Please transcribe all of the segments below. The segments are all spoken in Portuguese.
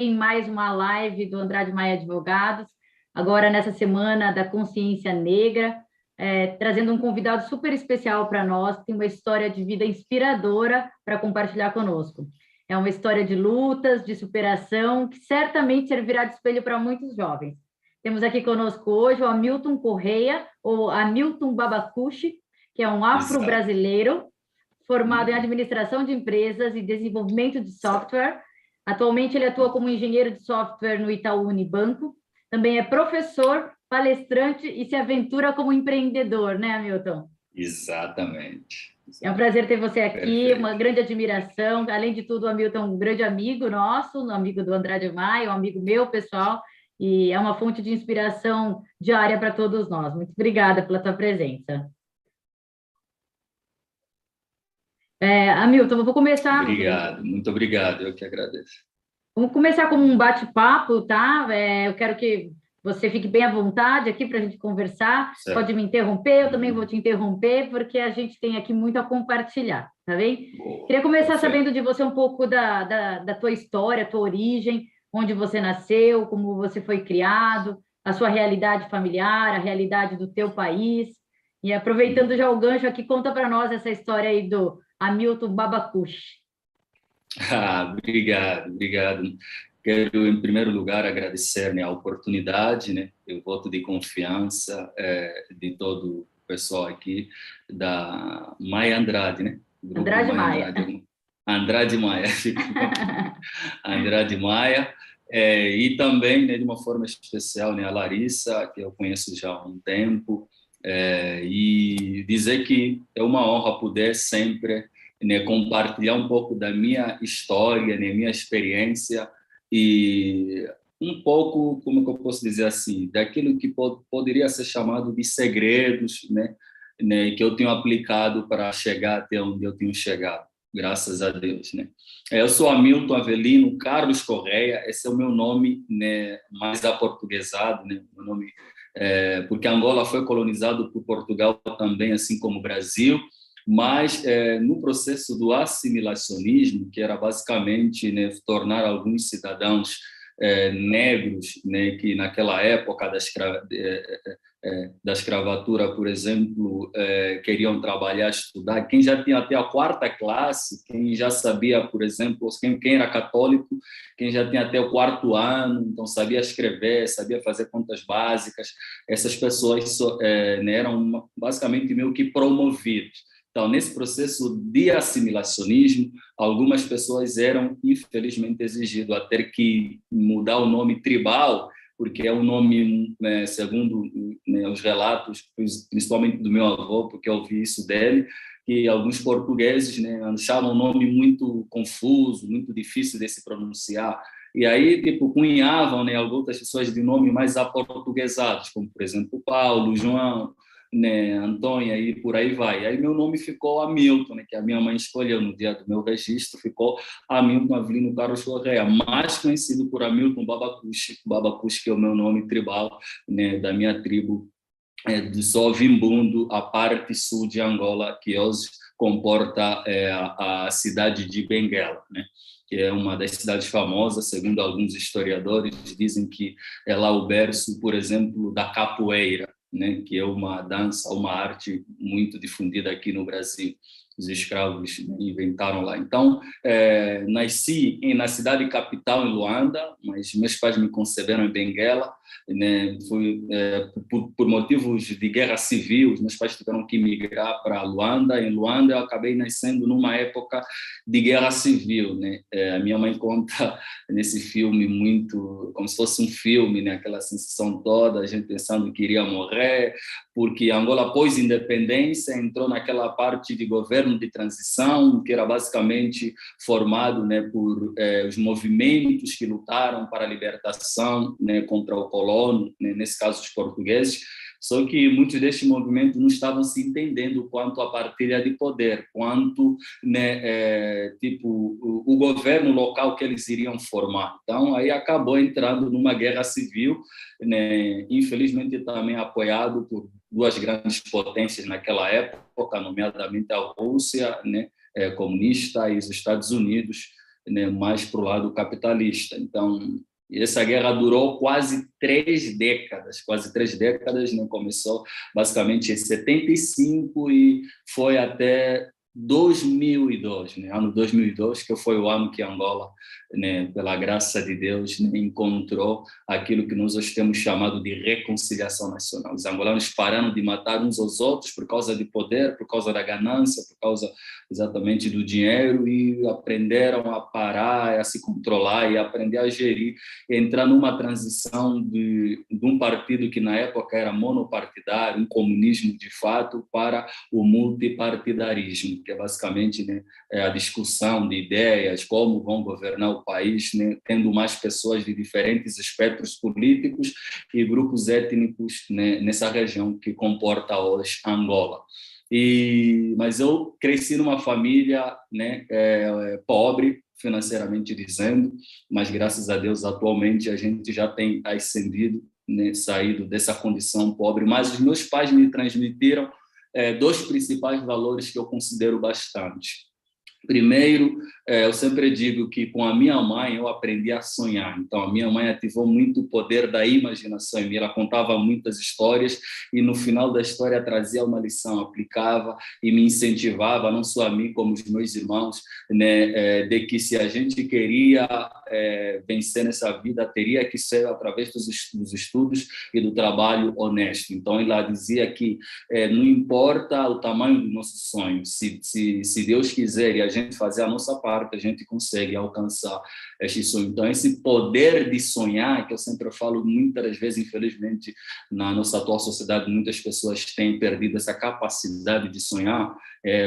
em mais uma live do Andrade Maia Advogados, agora nessa semana da consciência negra, trazendo um convidado super especial para nós, que tem uma história de vida inspiradora para compartilhar conosco. É uma história de lutas, de superação, que certamente servirá de espelho para muitos jovens. Temos aqui conosco hoje o Hamilton Correia, ou Hamilton Babacushi, que é um Exato. afro-brasileiro formado em administração de empresas e desenvolvimento de software. Atualmente, ele atua como engenheiro de software no Itaú Unibanco. Também é professor, palestrante e se aventura como empreendedor, né, Hamilton? Exatamente. É um prazer ter você aqui, uma Perfeito. grande admiração. Além de tudo, o Hamilton é um grande amigo nosso, um amigo do Andrade Maia, um amigo meu, pessoal, e é uma fonte de inspiração diária para todos nós. Muito obrigada pela tua presença. Hamilton, eu vou começar. Obrigado, muito obrigado, eu que agradeço. Vamos começar como um bate-papo, tá? Eu quero que você fique bem à vontade aqui para a gente conversar. Pode Certo. me interromper, eu também vou te interromper, porque a gente tem aqui muito a compartilhar, tá bem? Boa, Queria começar perfeito. sabendo de você um pouco da tua história, tua origem, onde você nasceu, como você foi criado, a sua realidade familiar, a realidade do teu país. E aproveitando já o gancho aqui, conta para nós essa história aí do Hamilton Babacush. Obrigado, obrigado. Quero, em primeiro lugar, agradecer, né, a oportunidade, né, o voto de confiança de todo o pessoal aqui da Maia Andrade, né, Grupo Andrade Maia Maia. Andrade, Andrade Maia, Andrade Maia, e também, né, de uma forma especial, né, a Larissa, que eu conheço já há um tempo, e dizer que é uma honra poder sempre, né, compartilhar um pouco da minha história, né, minha experiência e um pouco, como que eu posso dizer assim, daquilo que poderia ser chamado de segredos, né, que eu tenho aplicado para chegar até onde eu tenho chegado, graças a Deus, né. Eu sou Hamilton Avelino Carlos Correia, esse é o meu nome, né, mais aportuguesado, né, meu nome, porque Angola foi colonizado por Portugal também, assim como o Brasil, mas no processo do assimilacionismo, que era basicamente, né, tornar alguns cidadãos negros, né, que naquela época da escravatura, por exemplo, queriam trabalhar, estudar, quem já tinha até a quarta classe, quem já sabia, por exemplo, quem era católico, quem já tinha até o quarto ano, então sabia escrever, sabia fazer contas básicas, essas pessoas né, eram basicamente meio que promovidas. Então, nesse processo de assimilacionismo, algumas pessoas eram, infelizmente, exigidas a ter que mudar o nome tribal, porque é um nome, né, segundo, né, os relatos, principalmente do meu avô, porque eu ouvi isso dele, que alguns portugueses, né, achavam o nome muito confuso, muito difícil de se pronunciar. E aí, tipo, cunhavam, né, algumas pessoas de nome mais aportuguesados, como, por exemplo, Paulo, João, né, Antônia, e por aí vai. Aí meu nome ficou Hamilton, né, que a minha mãe escolheu no dia do meu registro, ficou Hamilton Avelino Carlos Correia, mais conhecido por Hamilton Babacushi, Babacushi, que é o meu nome tribal, né, da minha tribo de Sovimbundo, a parte sul de Angola, que hoje comporta a cidade de Benguela, né? Que é uma das cidades famosas, segundo alguns historiadores, dizem que é lá o berço, por exemplo, da capoeira, né? Que é uma dança, uma arte muito difundida aqui no Brasil. Os escravos inventaram lá. Então, nasci na cidade capital, em Luanda, mas meus pais me conceberam em Benguela, né? Fui por motivos de guerra civil, meus pais tiveram que migrar para Luanda. Em Luanda eu acabei nascendo numa época de guerra civil, né? A minha mãe conta nesse filme muito como se fosse um filme, né? Aquela sensação toda, a gente pensando que iria morrer, porque Angola, após a independência, entrou naquela parte de governo de transição, que era basicamente formado, né, por os movimentos que lutaram para a libertação, né, contra o colono, né, nesse caso os portugueses, só que muitos destes movimentos não estavam se entendendo quanto à partilha de poder, quanto, né, tipo o governo local que eles iriam formar. Então aí acabou entrando numa guerra civil, né, infelizmente também apoiado por duas grandes potências naquela época, nomeadamente a Rússia, né, comunista, e os Estados Unidos, né, mais para o lado capitalista. Então, essa guerra durou quase 3 décadas, né? Começou basicamente em 75 e foi até 2002, né? Ano 2002, que foi o ano que Angola, né, pela graça de Deus, né, encontrou aquilo que nós hoje temos chamado de reconciliação nacional. Os angolanos pararam de matar uns aos outros por causa de poder, por causa da ganância, por causa exatamente do dinheiro, e aprenderam a parar, a se controlar e aprender a gerir, entrar numa transição de um partido que na época era monopartidário, um comunismo de fato, para o multipartidarismo, que é basicamente, né, a discussão de ideias, como vão governar o país, né, tendo mais pessoas de diferentes espectros políticos e grupos étnicos, né, nessa região que comporta hoje Angola. Mas eu cresci numa família, né, pobre, financeiramente dizendo, mas graças a Deus atualmente a gente já tem ascendido, né, saído dessa condição pobre. Mas os meus pais me transmitiram dois principais valores que eu considero bastante. Primeiro, eu sempre digo que com a minha mãe eu aprendi a sonhar. Então, a minha mãe ativou muito o poder da imaginação em mim. Ela contava muitas histórias e no final da história trazia uma lição, aplicava e me incentivava, não só a mim como os meus irmãos, né, de que se a gente queria vencer nessa vida, teria que ser através dos estudos e do trabalho honesto. Então, ela dizia que não importa o tamanho do nosso sonho, se Deus quiser e a gente fazer a nossa parte, a gente consegue alcançar este sonho. Então, esse poder de sonhar, que eu sempre falo muitas das vezes, infelizmente, na nossa atual sociedade, muitas pessoas têm perdido essa capacidade de sonhar,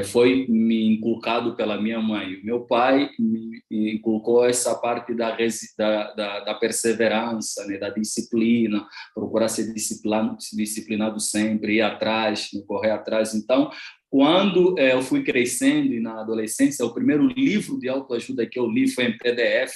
foi me inculcado pela minha mãe. O meu pai me inculcou essa parte da perseverança, né, da disciplina, procurar ser disciplinado sempre, ir atrás, correr atrás. Então, quando eu fui crescendo e na adolescência, o primeiro livro de autoajuda que eu li foi em PDF.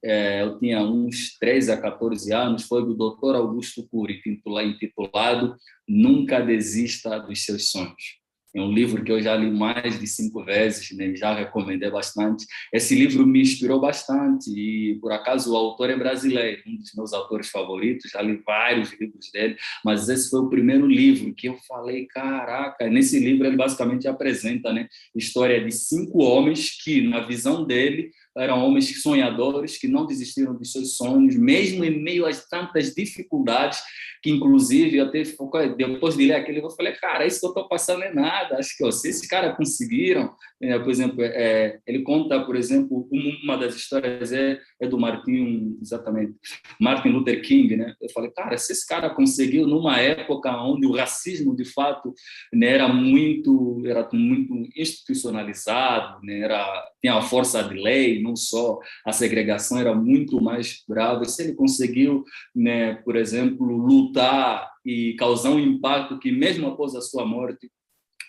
Eu tinha uns 13 a 14 anos, foi do Dr. Augusto Cury, intitulado Nunca Desista dos Seus Sonhos. É um livro que eu já li mais de 5 vezes, né? Já recomendei bastante. Esse livro me inspirou bastante e, por acaso, o autor é brasileiro, um dos meus autores favoritos. Já li vários livros dele, mas esse foi o primeiro livro que eu falei, caraca, nesse livro ele basicamente apresenta, né, história de 5 homens que, na visão dele, eram homens sonhadores que não desistiram dos seus sonhos, mesmo em meio a tantas dificuldades, que inclusive até depois de ler aquele livro eu falei, cara, isso que eu estou passando é nada, acho que se esses caras conseguiram, por exemplo, ele conta, por exemplo, uma das histórias é do Martin Luther King, né? Eu falei, cara, se esse cara conseguiu numa época onde o racismo de fato, né, era muito institucionalizado, né, tinha a força de lei, não só a segregação era muito mais brava, e se ele conseguiu, né, por exemplo, lutar e causar um impacto que mesmo após a sua morte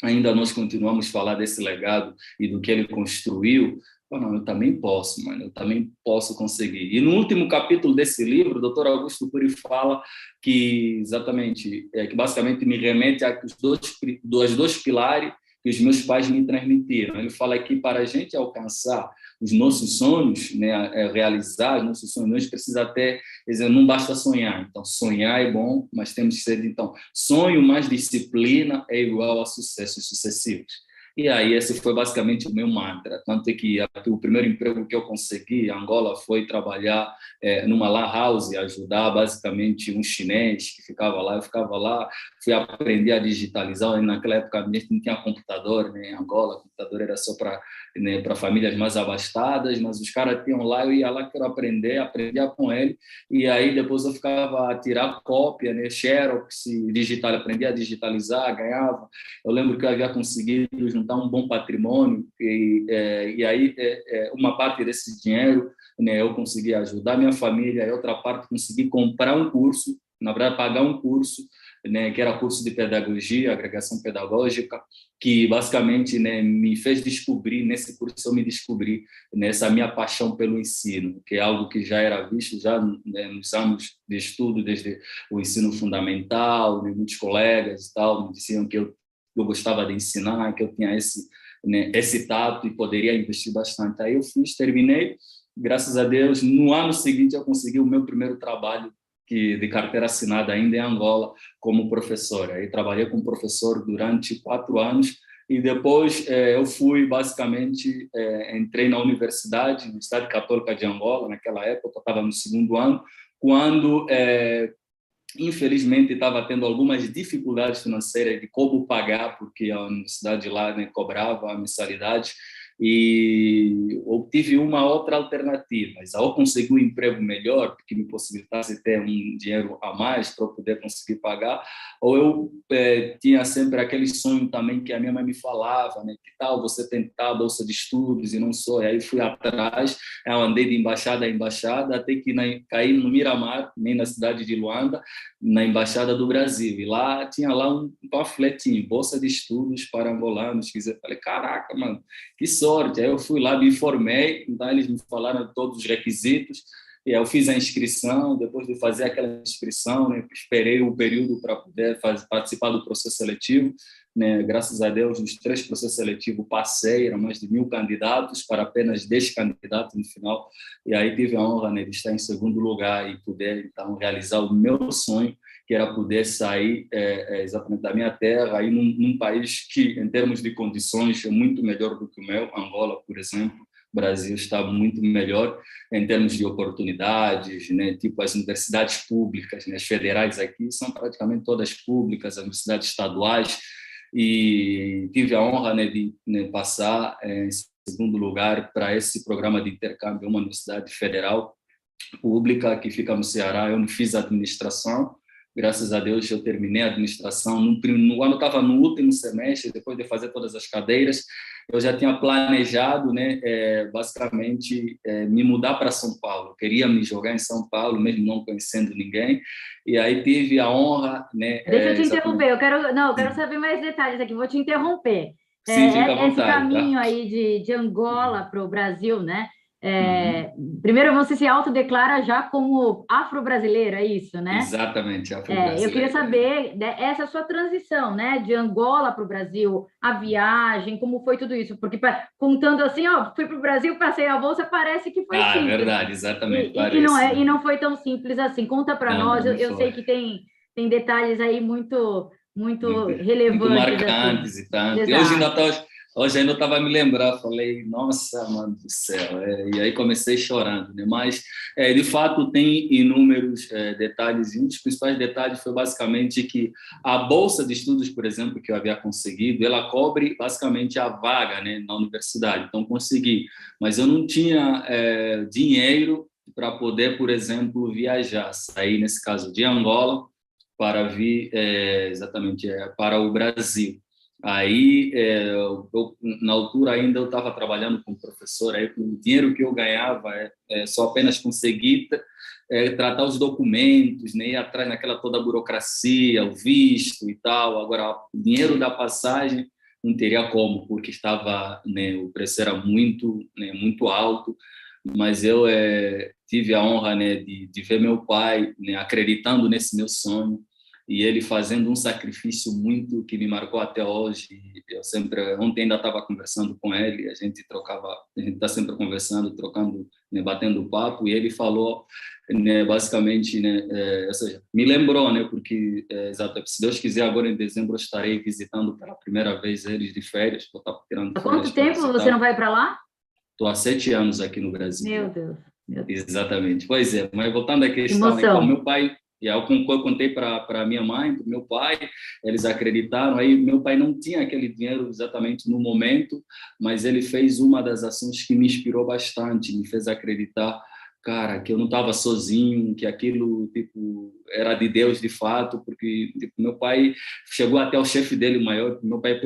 ainda nós continuamos a falar desse legado e do que ele construiu, não, eu também posso, mano, eu também posso conseguir. E no último capítulo desse livro, o Dr. Augusto Cury fala que exatamente, que basicamente me remete aos dois pilares que os meus pais me transmitiram. Ele fala que para a gente alcançar os nossos sonhos, né, realizar os nossos sonhos, nós precisamos até, dizer, não basta sonhar. Então, sonhar é bom, mas temos que ser, então, sonho mais disciplina é igual a sucessos sucessivos. E aí esse foi basicamente o meu mantra, tanto é que o primeiro emprego que eu consegui em Angola foi trabalhar numa lan house, ajudar basicamente um chinês que ficava lá, eu ficava lá, fui aprender a digitalizar, e naquela época não tinha computador, né, em Angola, o computador era só para, né, para famílias mais abastadas, mas os caras tinham lá, eu ia lá, quero aprendia com ele, e aí depois eu ficava a tirar cópia, né, xerox, aprendia a digitalizar, ganhava. Eu lembro que eu havia conseguido juntar um bom patrimônio e aí uma parte desse dinheiro, né, eu consegui ajudar minha família, e outra parte consegui comprar um curso, na verdade pagar um curso, né, que era curso de pedagogia, agregação pedagógica, que basicamente, né, me fez descobrir, nesse curso eu me descobri nessa minha paixão pelo ensino, que é algo que já era visto já, né, nos anos de estudo, desde o ensino fundamental, né, muitos colegas e tal me diziam que eu gostava de ensinar, que eu tinha né, esse tato e poderia investir bastante. Aí eu fiz, terminei, graças a Deus, no ano seguinte eu consegui o meu primeiro trabalho de carteira assinada ainda em Angola como professor. Aí trabalhei como professor durante 4 anos e depois eu fui basicamente, entrei na Universidade Católica de Angola, naquela época eu estava no 2º ano, quando infelizmente estava tendo algumas dificuldades financeiras de como pagar, porque a universidade lá, né, cobrava a mensalidade, e eu tive uma outra alternativa, ou consegui um emprego melhor, que me possibilitasse ter um dinheiro a mais para eu poder conseguir pagar, ou eu tinha sempre aquele sonho também que a minha mãe me falava, né, que tal você tentar a bolsa de estudos e não só, e aí fui atrás, eu andei de embaixada a embaixada, até que caí no Miramar, nem na cidade de Luanda, na Embaixada do Brasil, e lá tinha lá um panfletinho, bolsa de estudos para angolanos, falei, caraca, mano, que sorte. Aí eu fui lá, me informei, então eles me falaram todos os requisitos, e aí eu fiz a inscrição. Depois de fazer aquela inscrição, né, esperei o período para poder participar do processo seletivo, né, graças a Deus, nos 3 processos seletivos passei, eram mais de 1.000 candidatos para apenas 10 candidatos no final, e aí tive a honra, né, de estar em 2º lugar e poder, então, realizar o meu sonho, que era poder sair exatamente da minha terra, aí num país que, em termos de condições, é muito melhor do que o meu, Angola, por exemplo. O Brasil está muito melhor em termos de oportunidades, né? Tipo as universidades públicas, né? As federais aqui são praticamente todas públicas, as universidades estaduais, e tive a honra, né, de, né, passar em 2º lugar para esse programa de intercâmbio, uma universidade federal pública que fica no Ceará. Eu não fiz administração, graças a Deus eu terminei a administração. No ano eu estava no último semestre, depois de fazer todas as cadeiras, eu já tinha planejado, né, basicamente, me mudar para São Paulo. Eu queria me jogar em São Paulo, mesmo não conhecendo ninguém, e aí tive a honra, né, Deixa eu te exatamente. interromper, eu quero saber mais detalhes aqui, vou te interromper. Sim, fica à Esse vontade, tá? caminho aí de Angola para o Brasil, né? Uhum. Primeiro você se autodeclara já como afro-brasileiro, é isso, né? Exatamente, Eu queria afro-brasileiro. saber, né, essa sua transição, né, de Angola para o Brasil, a viagem, como foi tudo isso? Porque contando assim, ó, fui para o Brasil, passei a bolsa, parece que foi É simples. verdade, exatamente, E não parece, é, né? e não foi tão simples assim. Conta para Não, nós. não, não Eu sei foi. que tem detalhes aí muito Muito, muito relevantes assim. marcantes e tanto. E Exato. hoje ainda estava a me lembrar, falei, nossa, mano do céu. E aí comecei chorando, né? Mas, de fato, tem inúmeros detalhes, e um dos principais detalhes foi basicamente que a bolsa de estudos, por exemplo, que eu havia conseguido, ela cobre basicamente a vaga, né, na universidade. Então, consegui. Mas eu não tinha dinheiro para poder, por exemplo, viajar, sair, nesse caso, de Angola, para vir exatamente para o Brasil. Aí, na altura ainda eu estava trabalhando como professor, aí com o dinheiro que eu ganhava, só apenas consegui tratar os documentos, né, ir atrás naquela toda a burocracia, o visto e tal. Agora, o dinheiro da passagem não teria como, porque estava, né, o preço era muito, né, muito alto, mas eu tive a honra, né, de ver meu pai, né, acreditando nesse meu sonho, e ele fazendo um sacrifício muito que me marcou até hoje. Eu sempre, ontem ainda estava conversando com ele, a gente está sempre conversando, trocando, né, batendo papo, e ele falou, né, basicamente, né, ou seja, me lembrou, né, porque exato, se Deus quiser, agora em dezembro eu estarei visitando pela primeira vez eles de férias, vou estar tirando Há férias quanto para tempo você não visitar. vai para lá? Estou há 7 anos aqui no Brasil Meu já. Deus, meu Deus. Exatamente. Pois é, mas voltando à Que questão, né? Então, emoção. meu pai, e eu contei para minha mãe, para meu pai, eles acreditaram. Aí, meu pai não tinha aquele dinheiro exatamente no momento, mas ele fez uma das ações que me inspirou bastante, me fez acreditar, cara, que eu não estava sozinho, que aquilo, tipo, era de Deus de fato, porque, tipo, meu pai chegou até o chefe dele maior. Meu pai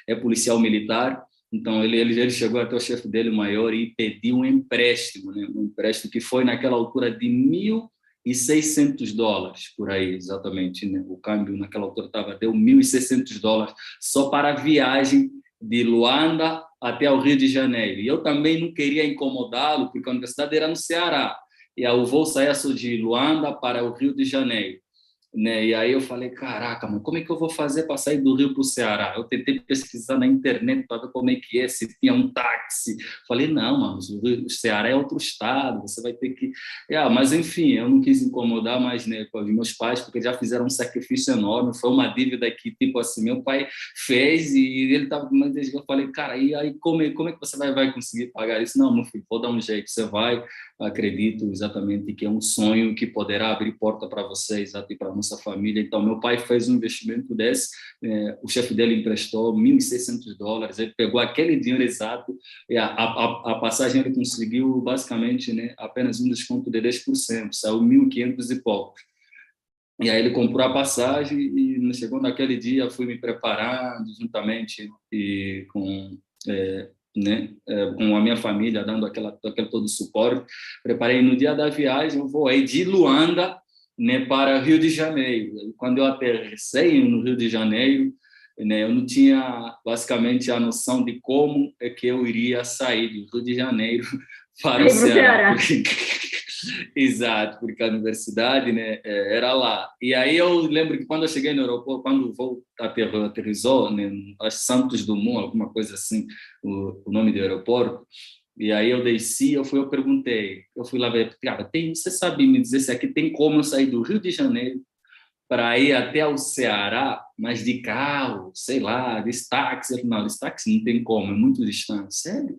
é policial militar. Então, ele chegou até o chefe dele maior e pediu um empréstimo, né? Um empréstimo que foi, naquela altura, de $1.600, por aí, exatamente, né? O câmbio, naquela altura, deu $1.600 só para a viagem de Luanda até o Rio de Janeiro. E eu também não queria incomodá-lo, porque a universidade era no Ceará, e o voo saía de Luanda para o Rio de Janeiro. né? E aí eu falei, caraca, mano, como é que eu vou fazer para sair do Rio para o Ceará? Eu tentei pesquisar na internet para ver como é que é, se tinha um táxi. Falei, não, mano, o Ceará é outro estado, você vai ter que... mas, enfim, eu não quis incomodar mais, né, com os meus pais, porque já fizeram um sacrifício enorme, foi uma dívida que, tipo assim, meu pai fez e ele estava... Mas eu falei, cara, e aí como é que você vai conseguir pagar isso? Não, meu filho, vou dar um jeito, você vai... Acredito exatamente que é um sonho que poderá abrir porta para vocês e para a nossa família. Então, meu pai fez um investimento desse, o chefe dele emprestou $1.600, ele pegou aquele dinheiro exato, e a passagem ele conseguiu basicamente, né, apenas um desconto de 10%, saiu 1.500 e pouco. E aí ele comprou a passagem e chegou naquele dia, fui me preparando juntamente e com... com a minha família, dando aquele todo suporte. Preparei no dia da viagem, eu voei de Luanda, né, para Rio de Janeiro. Quando eu aterrissei no Rio de Janeiro, né, eu não tinha basicamente a noção de como é que eu iria sair do Rio de Janeiro para o Ceará. Exato, porque a universidade, né, era lá. E aí eu lembro que quando eu cheguei no aeroporto, quando o voo aterrissou, né, Santos Dumont, alguma coisa assim, o nome do aeroporto, e aí eu desci, eu perguntei, eu fui lá ver, cara, você sabe me dizer se aqui tem como eu sair do Rio de Janeiro para ir até o Ceará, mas de carro, sei lá, de táxi? Não, de táxi não tem como, é muito distante. Sério?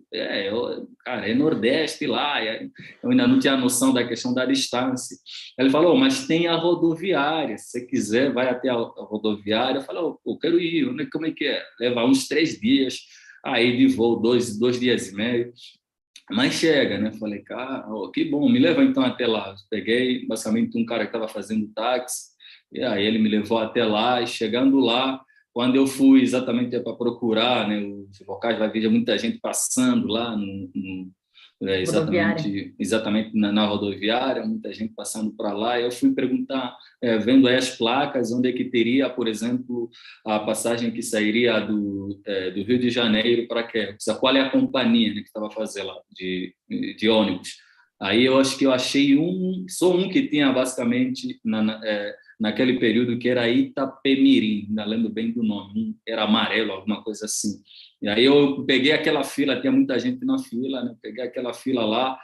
Cara, é Nordeste lá, eu ainda não tinha noção da questão da distância. Ele falou, mas tem a rodoviária, se você quiser, vai até a rodoviária. Eu falei, eu quero ir, como é que é? Leva uns 3 dias, aí de voo, 2 dias e meio. Mas chega, né? Falei, cara, que bom, me leva então até lá. Peguei, basicamente, um cara que estava fazendo táxi, e aí ele me levou até lá, e chegando lá, quando eu fui exatamente para procurar, né, os locais, vai ver muita gente passando lá Rodoviária. exatamente na rodoviária, muita gente passando para lá. Eu fui perguntar, vendo aí as placas, onde é que teria, por exemplo, a passagem que sairia do Rio de Janeiro para quê? Qual é a companhia, né, que estava fazendo lá de ônibus? Aí eu acho que eu achei só um que tinha basicamente naquele período, que era Itapemirim, ainda lembro bem do nome, era amarelo, alguma coisa assim. E aí eu peguei aquela fila, tinha muita gente na fila, né? Peguei aquela fila lá,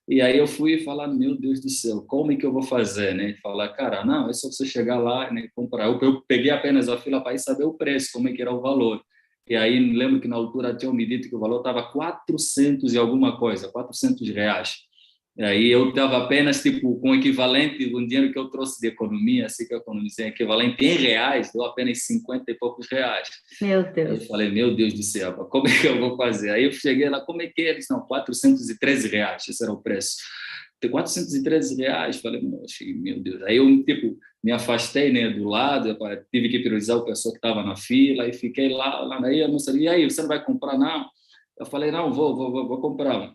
e aí eu fui falar, meu Deus do céu, como é que eu vou fazer, né? Falar, cara, não, é só você chegar lá, né, comprar. Eu peguei apenas a fila para ir saber o preço, como é que era o valor. E aí lembro que na altura tinham me dito que o valor estava 400 e alguma coisa, R$ 400. E aí eu estava apenas tipo com o equivalente do dinheiro que eu trouxe de economia, assim que eu economizei, equivalente em reais, deu apenas 50 e poucos reais. Meu Aí Deus. eu falei, meu Deus do céu, como é que eu vou fazer? Aí eu cheguei lá, como é que é? Eles não, R$ 413, esse era o preço. Tem R$ 413, falei, meu Deus. Aí eu tipo me afastei, né, do lado, tive que priorizar o pessoal que estava na fila e fiquei lá daí a moça, e aí, você não vai comprar não? Eu falei, não, vou comprar,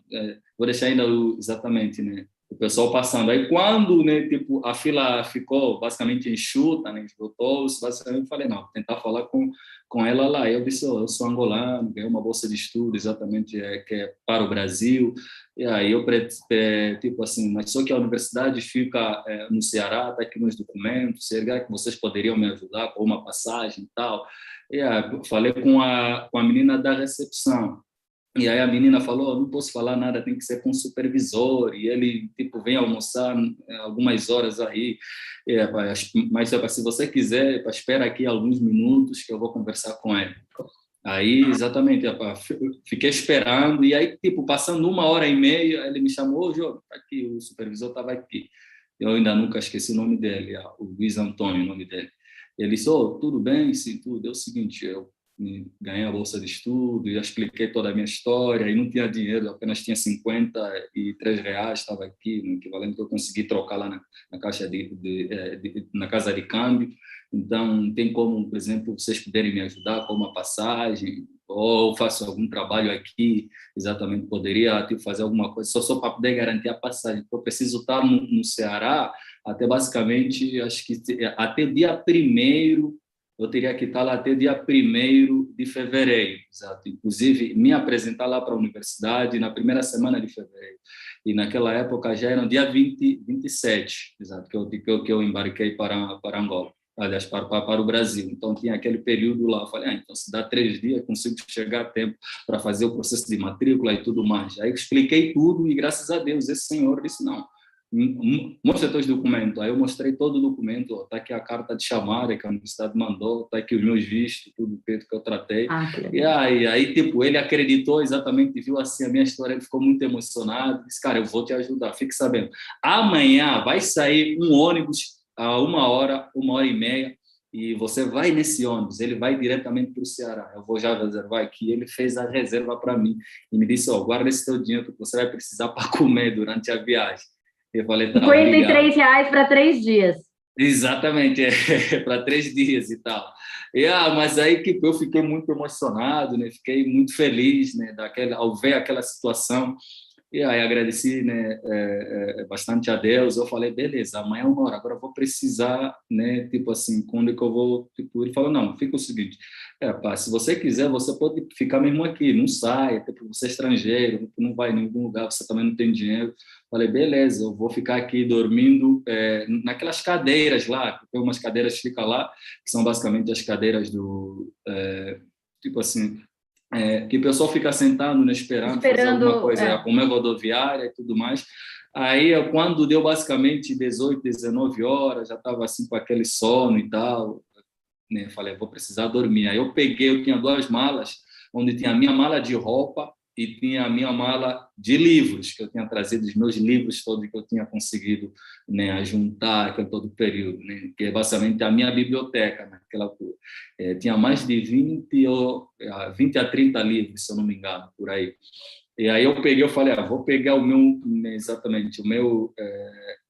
vou deixar ainda exatamente, né, o pessoal passando. Aí quando, né, tipo, a fila ficou basicamente enxuta, né, esgotou-se, basicamente eu falei, não, vou tentar falar com ela lá. Eu disse, eu sou angolano, ganhei uma bolsa de estudo exatamente que é para o Brasil. E aí eu tipo assim, mas só que a universidade fica no Ceará, está aqui nos documentos, será que vocês poderiam me ajudar com uma passagem e tal? E aí, falei com a menina da recepção. E aí a menina falou, não posso falar nada, tem que ser com o supervisor, e ele tipo vem almoçar algumas horas aí, mas se você quiser, espera aqui alguns minutos que eu vou conversar com ele. Aí, exatamente, fiquei esperando, e aí, tipo, passando 1h30, ele me chamou, ô, Jô, tá aqui, o supervisor estava aqui. Eu ainda nunca esqueci o nome dele, o Luiz Antônio, o nome dele. Ele disse, tudo bem, sim, tudo. É o seguinte, eu ganhei a bolsa de estudo, e expliquei toda a minha história, e não tinha dinheiro, apenas tinha R$ 53, estava aqui, no equivalente que eu consegui trocar lá na caixa na casa de câmbio. Então, tem como, por exemplo, vocês puderem me ajudar com uma passagem, ou faço algum trabalho aqui, exatamente, poderia tipo, fazer alguma coisa, só para poder garantir a passagem, porque eu preciso estar no Ceará até basicamente, acho que até dia 1º eu teria que estar lá até dia 1º de fevereiro, exato. Inclusive, me apresentar lá para a universidade na primeira semana de fevereiro. E naquela época já era no dia 27, exato, que eu embarquei para Angola, aliás, para o Brasil. Então, tinha aquele período lá. Eu falei, então, se dá 3 dias, consigo chegar a tempo para fazer o processo de matrícula e tudo mais. Aí eu expliquei tudo e, graças a Deus, esse senhor disse, não, mostra teus documentos. Aí eu mostrei todo o documento, está aqui a carta de chamada que a universidade mandou, está aqui os meus vistos, tudo que eu tratei. E aí, tipo, ele acreditou exatamente, viu assim a minha história, ele ficou muito emocionado, disse, cara, eu vou te ajudar, fique sabendo. Amanhã vai sair um ônibus a 1 hora, 1 hora e meia, e você vai nesse ônibus, ele vai diretamente para o Ceará. Eu vou já reservar aqui. Ele fez a reserva para mim e me disse, guarda esse teu dinheiro que você vai precisar para comer durante a viagem. Eu falei, tá, R$ 53 para 3 dias. Exatamente, para 3 dias e tal. Mas aí que eu fiquei muito emocionado, né? Fiquei muito feliz, né? Ao ver aquela situação. E aí agradeci, né, bastante a Deus. Eu falei, beleza, amanhã é 1 hora, agora eu vou precisar, né, tipo assim, quando é que eu vou... Tipo, ele falou, não, fica o seguinte, pá, se você quiser, você pode ficar mesmo aqui, não sai, tipo, você é estrangeiro, não vai em nenhum lugar, você também não tem dinheiro. Falei, beleza, eu vou ficar aqui dormindo naquelas cadeiras lá, tem umas cadeiras que ficam lá, que são basicamente as cadeiras tipo assim, que o pessoal fica sentado, né, esperando fazer alguma coisa, como é rodoviária e tudo mais. Aí, quando deu basicamente 18, 19 horas, já estava assim com aquele sono e tal, né, falei, vou precisar dormir. Aí eu tinha 2 malas, onde tinha a minha mala de roupa e tinha a minha mala de livros, que eu tinha trazido os meus livros todos que eu tinha conseguido, né, juntar aquele todo período, né, que é basicamente a minha biblioteca naquela altura. Tinha mais de 20 a 30 livros, se eu não me engano, por aí. E aí eu falei, vou pegar o meu, exatamente, o meu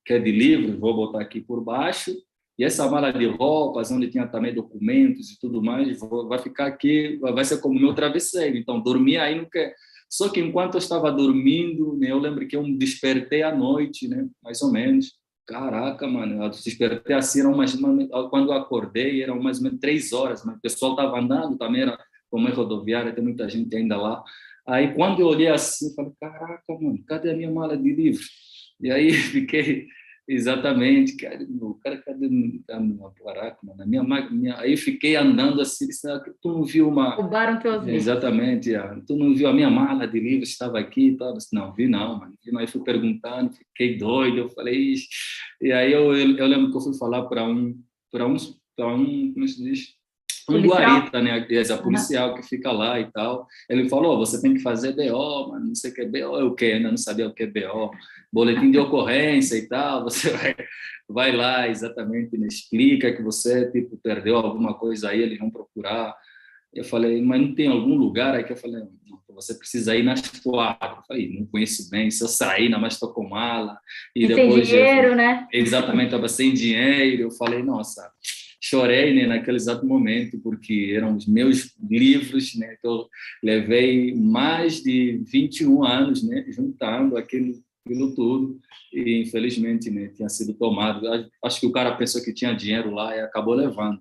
que é de livros, vou botar aqui por baixo, e essa mala de roupas, onde tinha também documentos e tudo mais, vai ficar aqui, vai ser como meu travesseiro. Então, dormir aí não quer. Só que enquanto eu estava dormindo, né, eu lembro que eu me despertei à noite, né, mais ou menos. Caraca, mano, eu despertei assim, quando eu acordei, eram mais ou menos 3 horas, mas o pessoal estava andando, também era como é rodoviária, tem muita gente ainda lá. Aí, quando eu olhei assim, eu falei, caraca, mano, cadê a minha mala de livros? E aí fiquei... Exatamente, cara, cadê uma caraca, mano? Aí fiquei andando assim, disse, tu não viu uma... Roubaram teus livros. Exatamente, tu não viu a minha mala de livros, estava aqui e tal? Disse, não, vi não, mano. Aí fui perguntando, fiquei doido, eu falei, ixi. E aí eu lembro que eu fui falar para um, como se diz? Um guarita, né? Esse policial que fica lá e tal. Ele falou, você tem que fazer BO, mano, não sei o que é BO, é o que? Ainda não sabia o que é BO. Boletim de ocorrência e tal, você vai lá exatamente, né? Explica que você, tipo, perdeu alguma coisa aí, eles vão procurar. Eu falei, mas não tem algum lugar? Aí que eu falei, não, você precisa ir nas quadras. Eu falei, não conheço bem, se eu sair, ainda mais estou com mala. E depois sem dinheiro, né? Exatamente, estava sem dinheiro. Eu falei, nossa... Chorei, né, naquele exato momento, porque eram os meus livros, né, que eu levei mais de 21 anos, né, juntando aquilo tudo, e infelizmente, né, tinha sido tomado. Acho que o cara pensou que tinha dinheiro lá e acabou levando.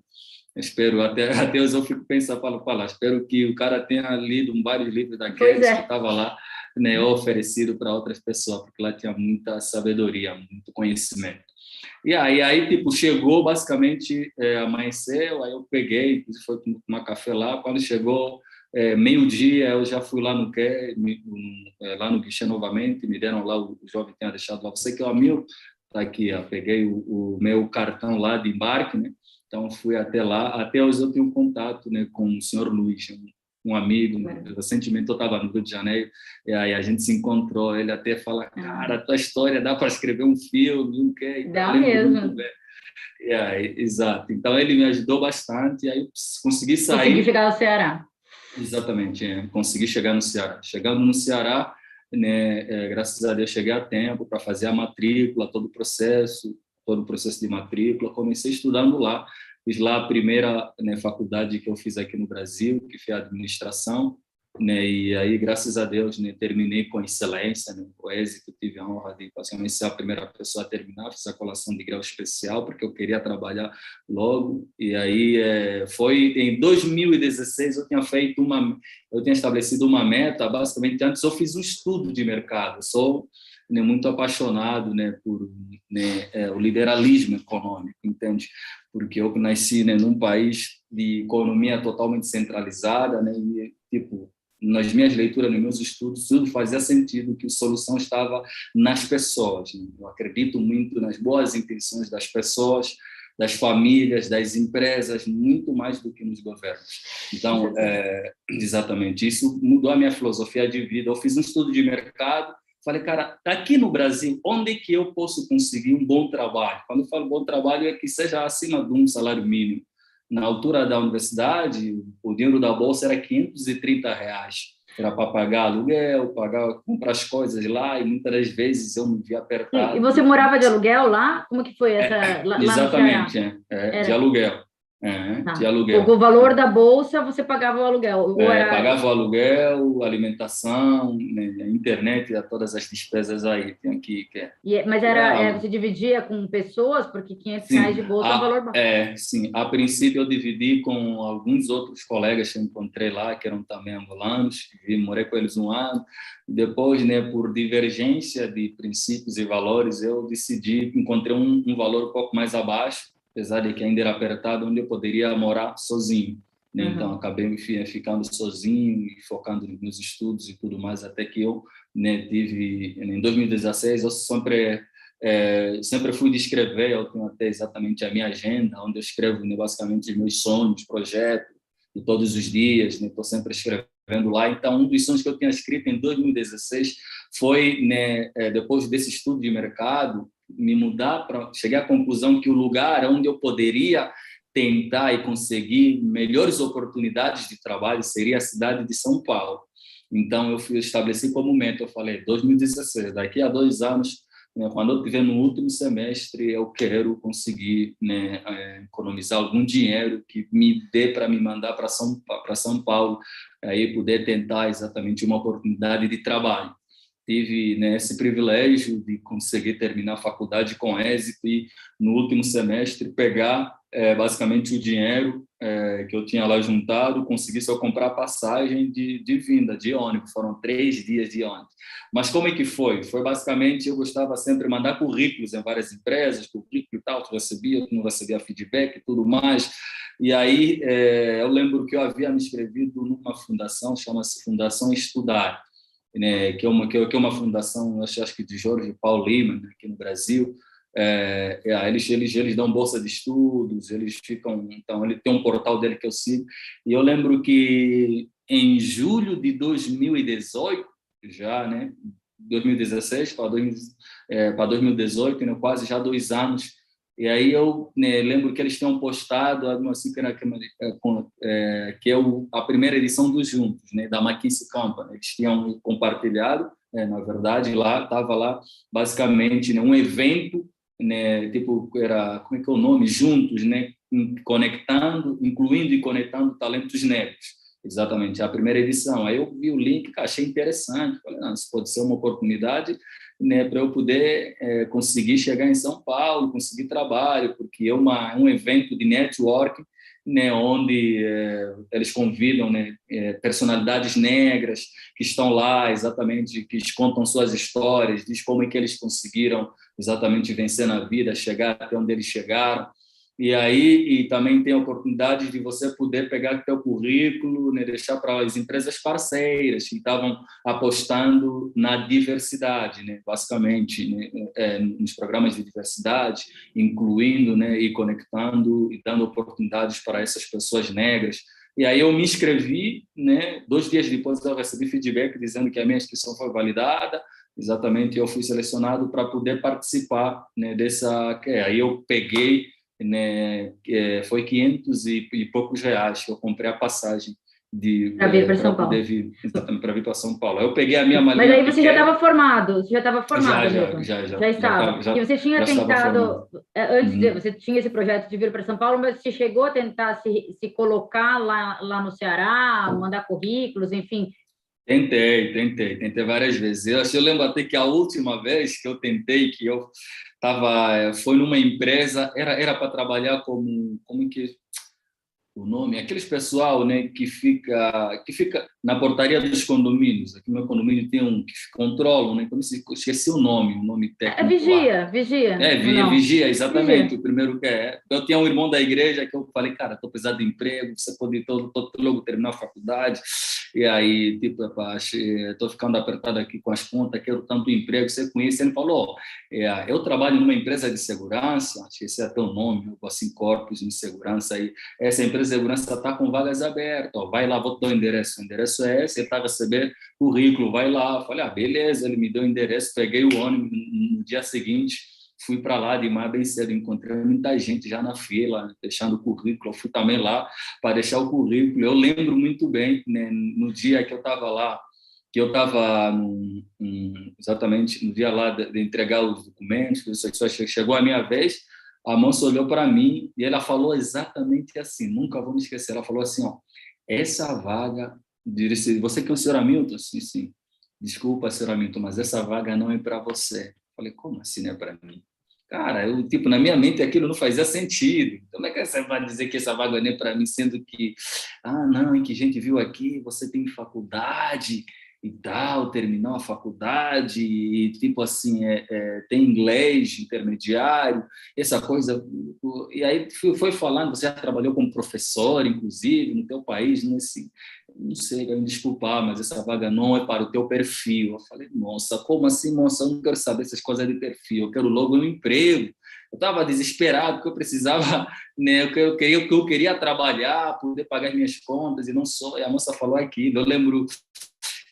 Espero, até hoje eu fico pensando, falo, espero que o cara tenha lido vários livros daqueles que estavam lá, né, oferecido para outras pessoas, porque lá tinha muita sabedoria, muito conhecimento. E aí tipo, chegou basicamente, amanheceu, aí eu peguei, inclusive foi tomar café lá, quando chegou meio-dia, eu já fui lá lá no guichê novamente, me deram lá, o jovem tinha deixado lá, você que é o amigo, tá aqui, ó, peguei o meu cartão lá de embarque, né, então fui até lá, até hoje eu tenho contato, né, com o senhor Luiz, um amigo, recentemente eu estava no Rio de Janeiro, e aí a gente se encontrou, ele até fala, cara, tua história dá para escrever um filme, não quer? Dá mesmo. E aí, exato, então ele me ajudou bastante, e aí eu consegui sair. Consegui chegar ao Ceará. Exatamente, consegui chegar no Ceará. Chegando no Ceará, né, graças a Deus cheguei a tempo para fazer a matrícula, todo o processo de matrícula, comecei estudando lá. Fiz lá a primeira, né, faculdade que eu fiz aqui no Brasil, que foi a administração, né? E aí, graças a Deus, né, terminei com excelência, né, com êxito. Tive a honra de, basicamente, ser a primeira pessoa a terminar. Fiz a colação de grau especial, porque eu queria trabalhar logo. E aí, foi em 2016, eu tinha estabelecido uma meta. Basicamente, antes eu fiz um estudo de mercado. Eu sou, né, muito apaixonado, né, por, né, o liberalismo econômico, entende? Porque eu nasci, né, num país de economia totalmente centralizada, né, e tipo, nas minhas leituras, nos meus estudos, tudo fazia sentido, que a solução estava nas pessoas, né? Eu acredito muito nas boas intenções das pessoas, das famílias, das empresas, muito mais do que nos governos. Então, exatamente, isso mudou a minha filosofia de vida. Eu fiz um estudo de mercado, falei, cara, aqui no Brasil, onde é que eu posso conseguir um bom trabalho? Quando eu falo bom trabalho, é que seja acima de um salário mínimo. Na altura da universidade, o dinheiro da bolsa era R$ 530. Era para pagar aluguel, comprar as coisas lá, e muitas das vezes eu me via E apertado. você morava de aluguel lá? Como que foi lá no Ceará? Exatamente, de Era, aluguel. De tá. Com o aluguel. valor da bolsa, você pagava o aluguel? Ou era... Pagava o aluguel, alimentação, né, internet, todas as despesas aí. Tem aqui, Mas que era, é você dividia com pessoas? Porque R$ 500 sim, de bolsa é um valor bom. sim. A princípio eu dividi com alguns outros colegas que eu encontrei lá, que eram também angolanos, e morei com eles um ano. Depois, né, por divergência de princípios e valores, eu decidi, encontrei um valor um pouco mais abaixo, apesar de que ainda era apertado, onde eu poderia morar sozinho, né? Então, acabei ficando sozinho e focando nos meus estudos e tudo mais, até que eu, né, tive, em 2016, eu sempre fui de escrever. Eu tenho até exatamente a minha agenda, onde eu escrevo, né, basicamente os meus sonhos, projetos, de todos os dias, né, estou sempre escrevendo lá. Então, um dos sonhos que eu tinha escrito em 2016 foi, né, depois desse estudo de mercado, me mudar cheguei à conclusão que o lugar onde eu poderia tentar e conseguir melhores oportunidades de trabalho seria a cidade de São Paulo. Então, eu estabeleci como meta, eu falei, 2016, daqui a 2 anos, né, quando eu estiver no último semestre, eu quero conseguir, né, economizar algum dinheiro que me dê para me mandar para São Paulo, aí poder tentar exatamente uma oportunidade de trabalho. Tive, né, esse privilégio de conseguir terminar a faculdade com êxito e, no último semestre, pegar basicamente o dinheiro que eu tinha lá juntado, consegui só comprar passagem de vinda, de ônibus. Foram 3 dias de ônibus. Mas como é que foi? Foi basicamente, eu gostava sempre de mandar currículos em várias empresas, currículo e tal, tu não recebia feedback e tudo mais. E aí eu lembro que eu havia me inscrevido numa fundação, chama-se Fundação Estudar, né, que é uma fundação, acho que de Jorge Paulo Lima, né, aqui no Brasil. Eles dão bolsa de estudos, eles ficam, então ele tem um portal dele que eu sigo, e eu lembro que em julho de 2018, já, né, 2016 para 2018, né, quase já 2 anos. E aí eu, né, lembro que eles tinham postado assim, que é a primeira edição dos Juntos, né, da McKinsey Company. Eles tinham compartilhado, na verdade, lá estava lá basicamente, né, um evento, né, tipo, era, como é que é o nome? Juntos, né, incluindo e conectando talentos negros. Exatamente, a primeira edição. Aí eu vi o link, achei interessante, falei, não, isso pode ser uma oportunidade, né, para eu poder conseguir chegar em São Paulo, conseguir trabalho, porque é um evento de networking, né, onde eles convidam, né, personalidades negras que estão lá, exatamente, que contam suas histórias, diz como é que eles conseguiram exatamente vencer na vida, chegar até onde eles chegaram. E aí também tem a oportunidade de você poder pegar teu currículo, né, deixar para as empresas parceiras que estavam apostando na diversidade, né, basicamente, né, nos programas de diversidade, incluindo, né, e conectando e dando oportunidades para essas pessoas negras. E aí eu me inscrevi, né, 2 dias depois eu recebi feedback dizendo que a minha inscrição foi validada. Exatamente, eu fui selecionado para poder participar, né, dessa. Aí eu peguei, né, foi 500 e poucos reais que eu comprei a passagem Para vir para para São poder Paulo. vir, exatamente, para vir para São Paulo. Eu peguei a minha Mas malinha aí você já pequena. estava formado, você já estava formado, Já, já, Hamilton. já, Já já, já, estava. E você tinha já estava formado. tentado, antes de, Uhum. você tinha esse projeto de vir para São Paulo, mas você chegou a tentar se colocar lá no Ceará, mandar currículos, enfim, Tentei várias vezes. Eu lembro até que a última vez que eu tentei, que eu foi numa empresa, era para trabalhar como que o nome, aqueles pessoal, né, que fica na portaria dos condomínios. Aqui no meu condomínio tem um que controlam, né, esqueci o nome É técnico lá. vigia, vigia, É, ou não? vigia, exatamente, Vigia. o primeiro que é. Eu tinha um irmão da igreja que eu falei, cara, estou precisando de emprego, você pode ir logo terminar a faculdade, e aí, tipo, estou ficando apertado aqui com as contas, quero tanto emprego, você conhece? Ele falou, eu trabalho numa empresa de segurança, acho que esse é até o nome, algo assim, Corpus de Segurança, aí essa empresa de segurança está com vagas abertas, ó, vai lá, vou te dar o endereço é esse, ele está a receber currículo, vai lá. Eu falei, beleza, ele me deu o endereço, peguei o ônibus no dia seguinte, fui para lá de manhã bem cedo, encontrei muita gente já na fila, deixando o currículo, eu fui também lá para deixar o currículo. Eu lembro muito bem, né, no dia que eu estava lá, que eu estava exatamente no dia lá de entregar os documentos, só chegou a minha vez, a moça olhou para mim e ela falou exatamente assim, nunca vou me esquecer, ela falou assim, ó, essa vaga, você que é o senhor Hamilton? Sim, sim. Desculpa, senhor Hamilton, mas essa vaga não é para você. Eu falei, como assim não é para mim? Cara, tipo, na minha mente aquilo não fazia sentido. Como é que você vai dizer que essa vaga não é para mim, sendo que, não, é que a gente viu aqui, você tem faculdade e tal, terminou a faculdade, e tipo assim, tem inglês intermediário, essa coisa. E aí foi falando, você já trabalhou como professor, inclusive, no teu país, nesse, não sei, vai me desculpar, mas essa vaga não é para o teu perfil. Eu falei, nossa, como assim, moça? Eu não quero saber essas coisas de perfil, eu quero logo um emprego. Eu estava desesperado, porque eu precisava, né, eu queria trabalhar, poder pagar as minhas contas, e não só. E a moça falou aquilo. Eu lembro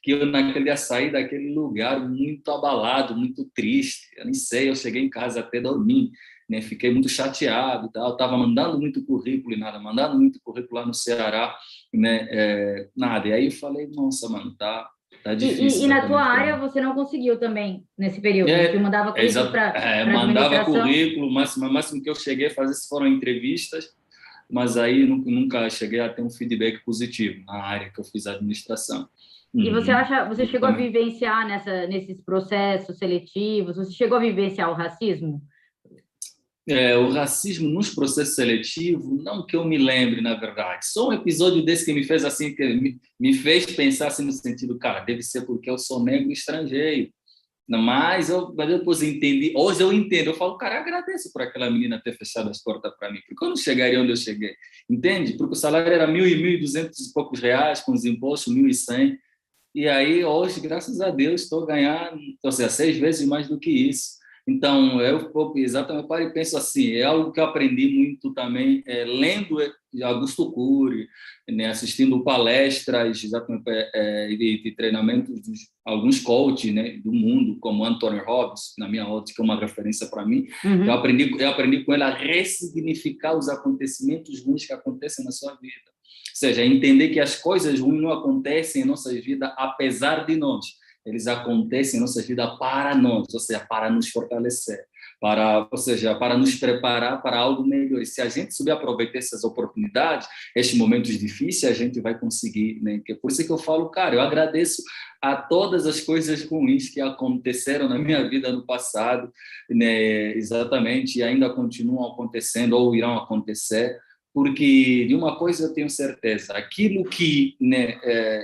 que eu naquele dia saí daquele lugar muito abalado, muito triste. Eu nem sei, eu cheguei em casa até dormir, né? Fiquei muito chateado, e tal. Tava mandando muito currículo e nada, mandando muito currículo lá no Ceará, né? Nada. E aí eu falei, nossa, mano, tá E difícil na tua exatamente para área mim. você não conseguiu também nesse período? Tu É, mandava currículo para mandava administração? currículo, o máximo que eu cheguei a fazer foram entrevistas, mas aí nunca cheguei a ter um feedback positivo na área que eu fiz a administração. E você Uhum. acha, você chegou a Exatamente. vivenciar nesses processos seletivos, você chegou a vivenciar o racismo? O racismo nos processos seletivos, não que eu me lembre, na verdade. Só um episódio desse que me fez assim, que me fez pensar assim no sentido, cara, deve ser porque eu sou negro e estrangeiro. Mas depois entendi, hoje eu entendo, eu falo, cara, eu agradeço por aquela menina ter fechado as portas para mim, porque eu não chegaria onde eu cheguei, entende? Porque o salário era 1.200 e poucos reais, com os impostos 1.100, e aí hoje, graças a Deus, estou ganhando, ou seja, 6 vezes mais do que isso. Então, exatamente, eu paro e penso assim, é algo que eu aprendi muito também, lendo Augusto Cury, né, assistindo palestras exatamente, de treinamentos de alguns coaches, né, do mundo, como Anthony Robbins, na minha ótica, é uma referência para mim. Eu Uhum. aprendi, eu aprendi com ele a ressignificar os acontecimentos ruins que acontecem na sua vida. Ou seja, entender que as coisas ruins não acontecem em nossas vidas apesar de nós. Eles acontecem em nossas vidas para nós, ou seja, para nos fortalecer, ou seja, para nos preparar para algo melhor. E se a gente souber aproveitar essas oportunidades, estes momentos difíceis, a gente vai conseguir, né? Por isso que eu falo, cara, eu agradeço a todas as coisas ruins que aconteceram na minha vida no passado, né? Exatamente, e ainda continuam acontecendo ou irão acontecer, porque de uma coisa eu tenho certeza, aquilo que, né,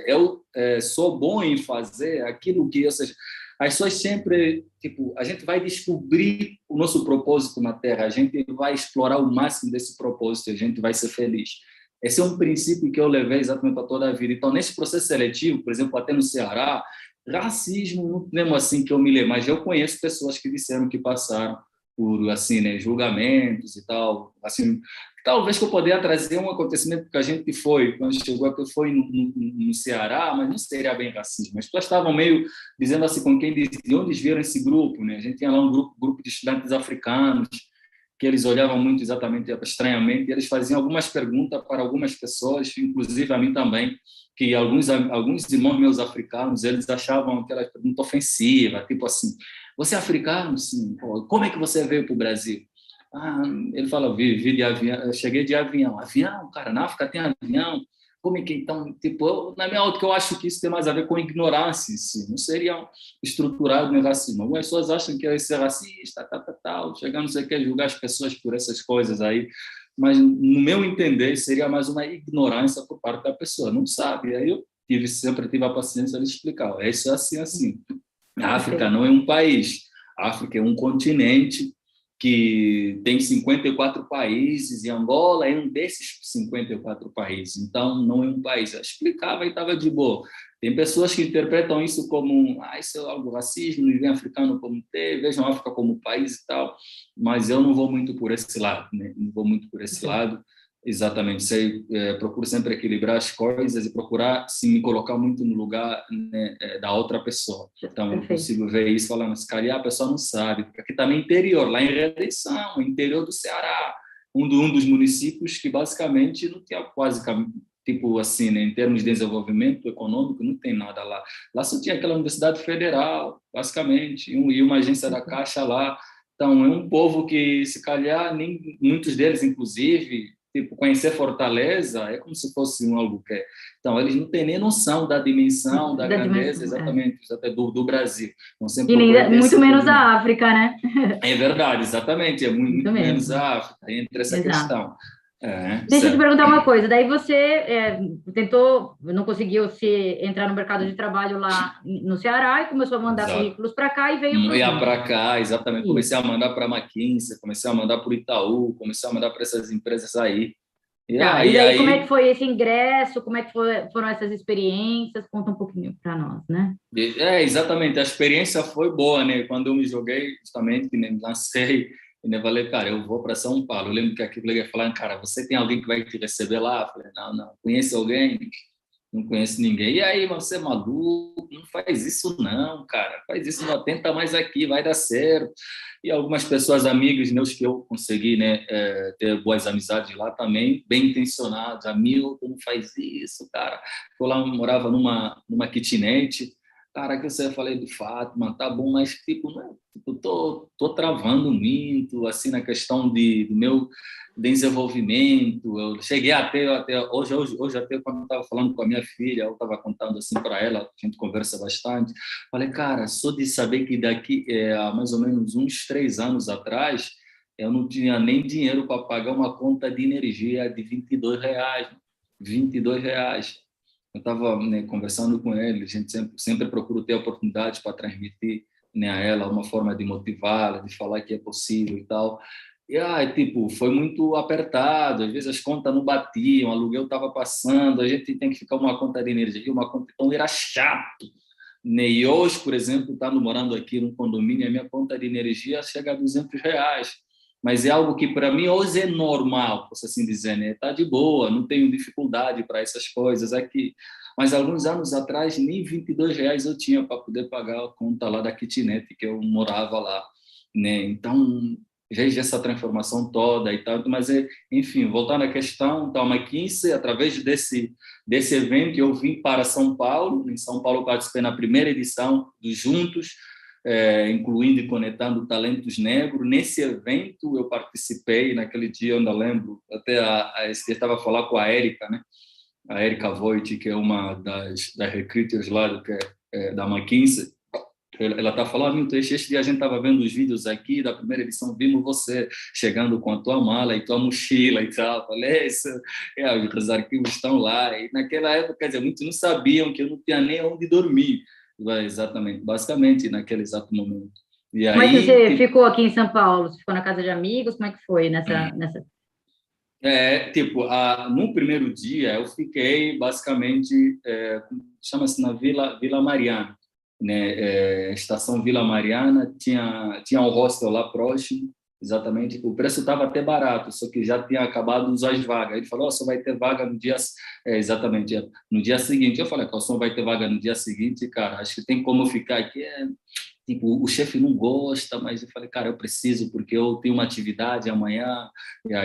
eu sou bom em fazer, aquilo que, ou seja, as pessoas sempre, tipo, a gente vai descobrir o nosso propósito na Terra, a gente vai explorar o máximo desse propósito, a gente vai ser feliz. Esse é um princípio que eu levei exatamente para toda a vida. Então, nesse processo seletivo, por exemplo, até no Ceará, racismo, não lembro assim que eu me lembro, mas eu conheço pessoas que disseram que passaram por assim, né, julgamentos e tal, assim, talvez que eu poderia trazer um acontecimento que a gente foi, quando chegou aqui, foi no Ceará, mas não seria bem racismo. As pessoas estavam meio dizendo assim, com quem diz, de onde eles viram esse grupo, né? A gente tinha lá um grupo de estudantes africanos, que eles olhavam muito exatamente estranhamente, e eles faziam algumas perguntas para algumas pessoas, inclusive a mim também, que alguns irmãos meus africanos, eles achavam aquela pergunta ofensiva, tipo assim, você é africano? Sim. Como é que você veio para o Brasil? Ele fala, vi de avião, eu cheguei de avião. Avião, cara, na África tem avião. como é que então, tipo, na minha ótica, eu acho que isso tem mais a ver com ignorância em si, não seria estruturado no racismo. Algumas pessoas acham que é ser racista, chegar não sei o que, julgar as pessoas por essas coisas aí, mas no meu entender seria mais uma ignorância por parte da pessoa, não sabe. Aí eu sempre tive a paciência de explicar, é isso assim, assim. A África não é um país, a África é um continente que tem 54 países e Angola é um desses 54 países. Então, não é um país. Eu explicava e estava de boa. Tem pessoas que interpretam isso como isso é algo racismo, ninguém africano como tem, vejam a África como país e tal, mas eu não vou muito por esse lado, né? Não vou muito por esse lado. Exatamente, procuro sempre equilibrar as coisas e procurar se me colocar muito no lugar, né, da outra pessoa. Então, eu consigo ver isso falando, se calhar a pessoa não sabe, porque aqui também interior, lá em Redenção, interior do Ceará, um dos municípios que basicamente não tinha quase, tipo assim, né, em termos de desenvolvimento econômico, não tem nada lá. Lá só tinha aquela Universidade Federal, basicamente, e uma agência da Caixa lá. Então, é um povo que, se calhar, nem muitos deles, inclusive, tipo, conhecer Fortaleza é como se fosse um Albuquerque. Então, eles não têm nem noção da dimensão, da grandeza, exatamente, do Brasil. Então, sempre e nem, muito menos a África, né? É verdade, exatamente, é muito menos a África, entre essa questão. Deixa eu te perguntar uma coisa, daí você tentou, não conseguiu se entrar no mercado de trabalho lá no Ceará e começou a mandar currículos para cá e veio para cá, exatamente. Isso. Comecei a mandar para a McKinsey, comecei a mandar para o Itaú, comecei a mandar para essas empresas aí. E aí, como é que foi esse ingresso? Como é que foram essas experiências? Conta um pouquinho para nós, né? Exatamente. A experiência foi boa, né? Quando eu me joguei, justamente, que nem lancei, e eu falei, cara, eu vou para São Paulo. Eu lembro que aqui o colega falou, cara, você tem alguém que vai te receber lá? Eu falei, não. Conhece alguém? Não conheço ninguém. E aí, você é maluco? Não faz isso não, cara. Faz isso, não, tenta mais aqui, vai dar certo. E algumas pessoas, amigos meus que eu consegui, né, ter boas amizades lá também, bem intencionados. Hamilton, não faz isso, cara. Eu lá morava numa kitnet. Cara, que você falei de fato, mano, tá bom, mas tipo, não é, tipo, tô travando muito, assim, na questão do meu desenvolvimento. Eu cheguei até hoje até quando eu estava falando com a minha filha, eu estava contando assim para ela, a gente conversa bastante. Falei, cara, só de saber que daqui há mais ou menos uns 3 anos atrás, eu não tinha nem dinheiro para pagar uma conta de energia de R$ 22. R$ 22. Eu estava, né, conversando com ele, a gente sempre procura ter oportunidades para transmitir, né, a ela uma forma de motivá-la, de falar que é possível e tal. E tipo, foi muito apertado, às vezes as contas não batiam, o aluguel estava passando, a gente tem que ficar uma conta de energia, uma conta, então era chato. Né? E hoje, por exemplo, estando morando aqui num condomínio, a minha conta de energia chega a R$ 200. Mas é algo que para mim hoje é normal, posso assim dizer, né? Tá de boa, não tenho dificuldade para essas coisas aqui. Mas alguns anos atrás nem R$ 22 eu tinha para poder pagar a conta lá da kitnet que eu morava lá, né? Então veja essa transformação toda e tal, mas enfim, voltando à questão, então a McKinsey, através desse evento, eu vim para São Paulo. Em São Paulo participei na primeira edição do Juntos, incluindo e conectando talentos negros. Nesse evento eu participei, naquele dia eu ainda lembro, até eu estava a falar com a Érica, né? A Érica Voigt, que é uma das recruiters lá da McKinsey. Ela está falando, Milton, este dia a gente estava vendo os vídeos aqui da primeira edição, vimos você chegando com a tua mala e tua mochila e tal. Falei, os arquivos estão lá. E naquela época, quer dizer, muitos não sabiam que eu não tinha nem onde dormir. Exatamente, basicamente naquele exato momento. E como é que você ficou aqui em São Paulo? Você ficou na casa de amigos? Como é que foi nessa... no primeiro dia eu fiquei basicamente, chama-se na Vila Mariana, né? Estação Vila Mariana, tinha um hostel lá próximo, exatamente. O preço estava até barato, só que já tinha acabado as vagas. Ele falou, só vai ter vaga no dia, exatamente, no dia seguinte. Eu falei, só vai ter vaga no dia seguinte, cara, acho que tem como ficar aqui. tipo, o chefe não gosta, mas eu falei, cara, eu preciso, porque eu tenho uma atividade amanhã,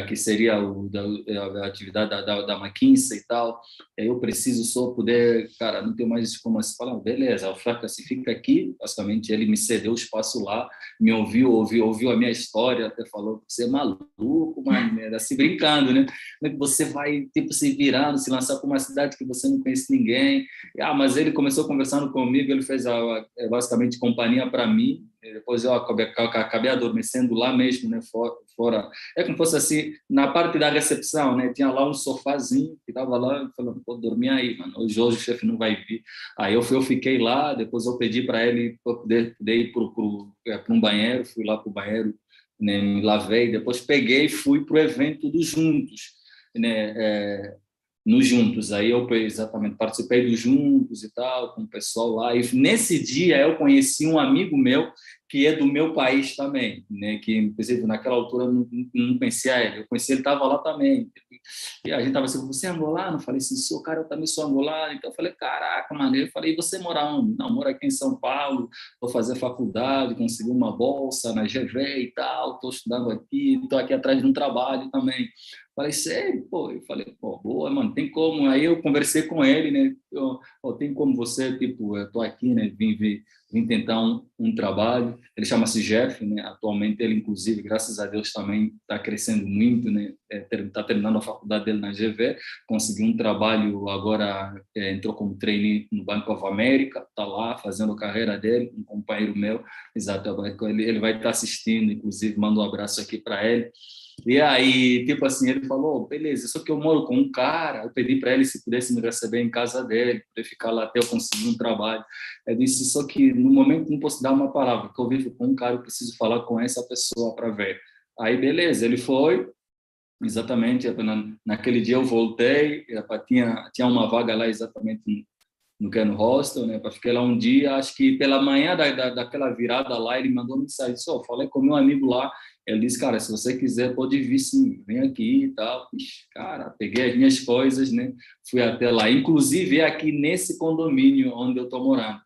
que seria a atividade da McKinsey e tal, eu preciso só poder, cara, não tenho mais como assim falar, beleza, o Fraca se fica aqui, basicamente ele me cedeu o espaço lá, me ouviu a minha história, até falou, você é maluco, mano, era se brincando, né? Como é que você vai, tipo, se virando, se lançar para uma cidade que você não conhece ninguém? Mas ele começou conversando comigo, ele fez basicamente companhia para mim. Depois eu acabei adormecendo lá mesmo, né, fora. É como se fosse assim, na parte da recepção, né, tinha lá um sofazinho que estava lá, falando, pô, dormir aí, mano, hoje o chefe não vai vir. Aí eu fiquei lá, depois eu pedi para ele poder ir para um banheiro, fui lá para o banheiro, né, me lavei, depois peguei e fui para o evento dos Juntos, né, nos Juntos. Aí eu exatamente participei dos Juntos e tal, com o pessoal lá. E nesse dia eu conheci um amigo meu que é do meu país também, né? Que inclusive naquela altura eu não conhecia ele. Eu conheci ele, estava lá também. E a gente estava assim, você é angolano? Eu falei assim, sou, cara, eu também sou angolano. Então eu falei, caraca, mano. Eu falei, e você mora onde? Não, moro aqui em São Paulo, vou fazer faculdade, consegui uma bolsa na GV e tal, estou estudando aqui, estou aqui atrás de um trabalho também. Falei, sério, pô? Eu falei, pô, boa, mano, tem como. Aí eu conversei com ele, né? Tem como você, tipo, eu tô aqui, né? Vim tentar um trabalho. Ele chama-se Jeff, né? Atualmente ele, inclusive, graças a Deus, também está crescendo muito, né? Está terminando a faculdade dele na GV, conseguiu um trabalho agora, entrou como trainee no Bank of America, está lá fazendo a carreira dele, um companheiro meu, exato, ele vai estar assistindo, inclusive, mando um abraço aqui para ele. E aí, tipo assim, ele falou, beleza, só que eu moro com um cara, eu pedi para ele se pudesse me receber em casa dele, poder ficar lá até eu conseguir um trabalho. Eu disse, só que no momento não posso dar uma palavra, porque eu vivo com um cara, eu preciso falar com essa pessoa para ver. Aí, beleza, ele foi, exatamente, naquele dia eu voltei, tinha uma vaga lá exatamente no hostel, né, para ficar lá um dia, acho que pela manhã daquela virada lá, ele mandou mensagem, só falei com meu amigo lá, ele disse, cara, se você quiser, pode vir sim, vem aqui e tal. Ixi, cara, peguei as minhas coisas, né, fui até lá, inclusive é aqui nesse condomínio onde eu estou morando.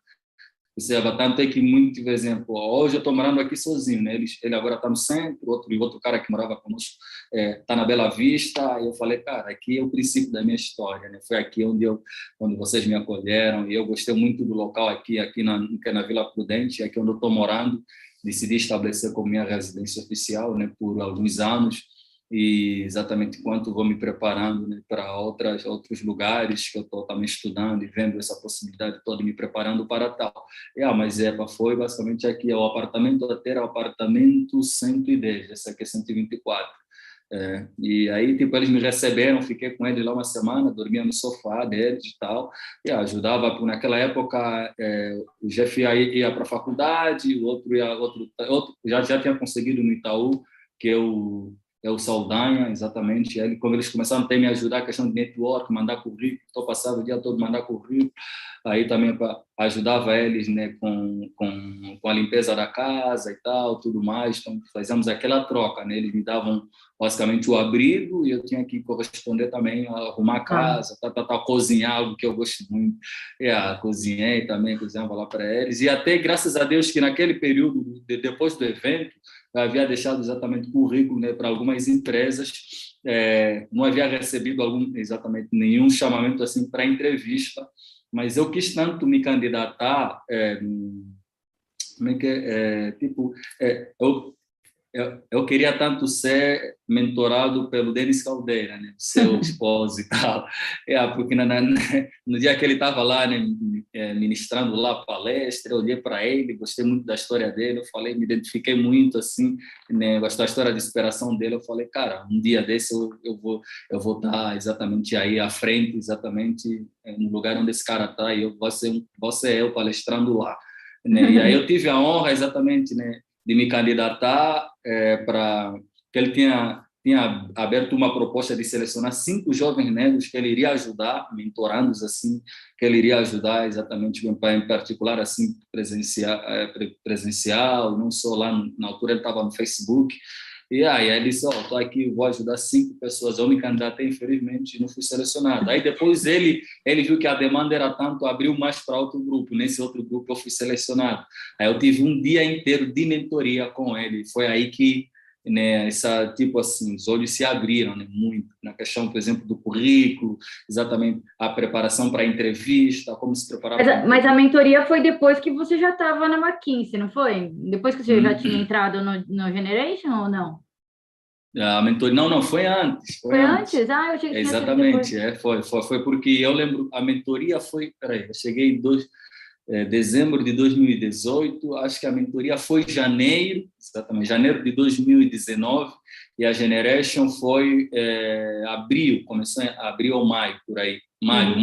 Observa, tanto é que muito, por exemplo, hoje eu estou morando aqui sozinho, né? Ele agora está no centro, outro cara que morava conosco está na Bela Vista. Aí eu falei, cara, aqui é o princípio da minha história, né? Foi aqui onde vocês me acolheram e eu gostei muito do local aqui na Vila Prudente, aqui onde eu estou morando. Decidi estabelecer como minha residência oficial, né? Por alguns anos e exatamente enquanto vou me preparando, né, para outros lugares que eu estou também estudando e vendo essa possibilidade toda, me preparando para tal. Mas foi basicamente aqui, é o apartamento até era o apartamento 110, esse aqui é 124. E aí, tipo, eles me receberam, fiquei com eles lá uma semana, dormia no sofá deles e tal, e ajudava, porque naquela época o Jeff ia para a faculdade, o outro já tinha conseguido no Itaú, que é o Saldanha, exatamente. Ele, quando eles começaram a me ajudar a questão de network, mandar currículo, eu passava o dia todo mandar currículo, aí também ajudava eles, né, com a limpeza da casa e tal, tudo mais. Então fazíamos aquela troca, né? Eles me davam basicamente o abrigo e eu tinha que corresponder também a arrumar a casa, cozinhar, algo que eu gosto muito. Cozinhei também, cozinhava lá para eles. E até, graças a Deus, que naquele período, depois do evento, eu havia deixado exatamente currículo, né, para algumas empresas, não havia recebido exatamente nenhum chamamento assim para entrevista, mas eu quis tanto me candidatar, como é que tipo, eu queria tanto ser mentorado pelo Denis Caldeira, né, seu esposo e tal, porque no dia que ele estava lá, né, ministrando lá a palestra, eu olhei para ele, gostei muito da história dele, eu falei, me identifiquei muito assim, né, gostei da história de inspiração dele, eu falei, cara, um dia desse eu vou estar exatamente aí à frente, exatamente no lugar onde esse cara está, e vou ser eu palestrando lá, né, e aí eu tive a honra exatamente, né, de me candidatar para que ele tinha aberto uma proposta de selecionar 5 jovens negros que ele iria ajudar, mentorando-os assim, que ele iria ajudar exatamente em particular assim presencial, não só lá na altura ele estava no Facebook, E aí ele disse, estou aqui, vou ajudar 5 pessoas. Eu me candidatei, infelizmente, não fui selecionado. Aí depois ele viu que a demanda era tanto, abriu mais para outro grupo. Nesse outro grupo eu fui selecionado. Aí eu tive um dia inteiro de mentoria com ele. Foi aí que, né, essa, tipo assim, os olhos se abriram, né, muito na questão, por exemplo, do currículo, exatamente a preparação para a entrevista, como se preparar Mas, para uma mas a entrevista. mentoria foi depois que você já estava na McKinsey, não foi? Depois que você já tinha entrado no Generation ou não? A mentoria, não, foi antes, foi Foi antes. antes? Ah, eu achei que tinha sido depois. Exatamente, foi porque eu lembro, a mentoria foi, peraí, eu cheguei em dezembro de 2018, acho que a mentoria foi janeiro, exatamente, janeiro de 2019, e a Generation foi abril, começou em abril ou maio, por aí, maio,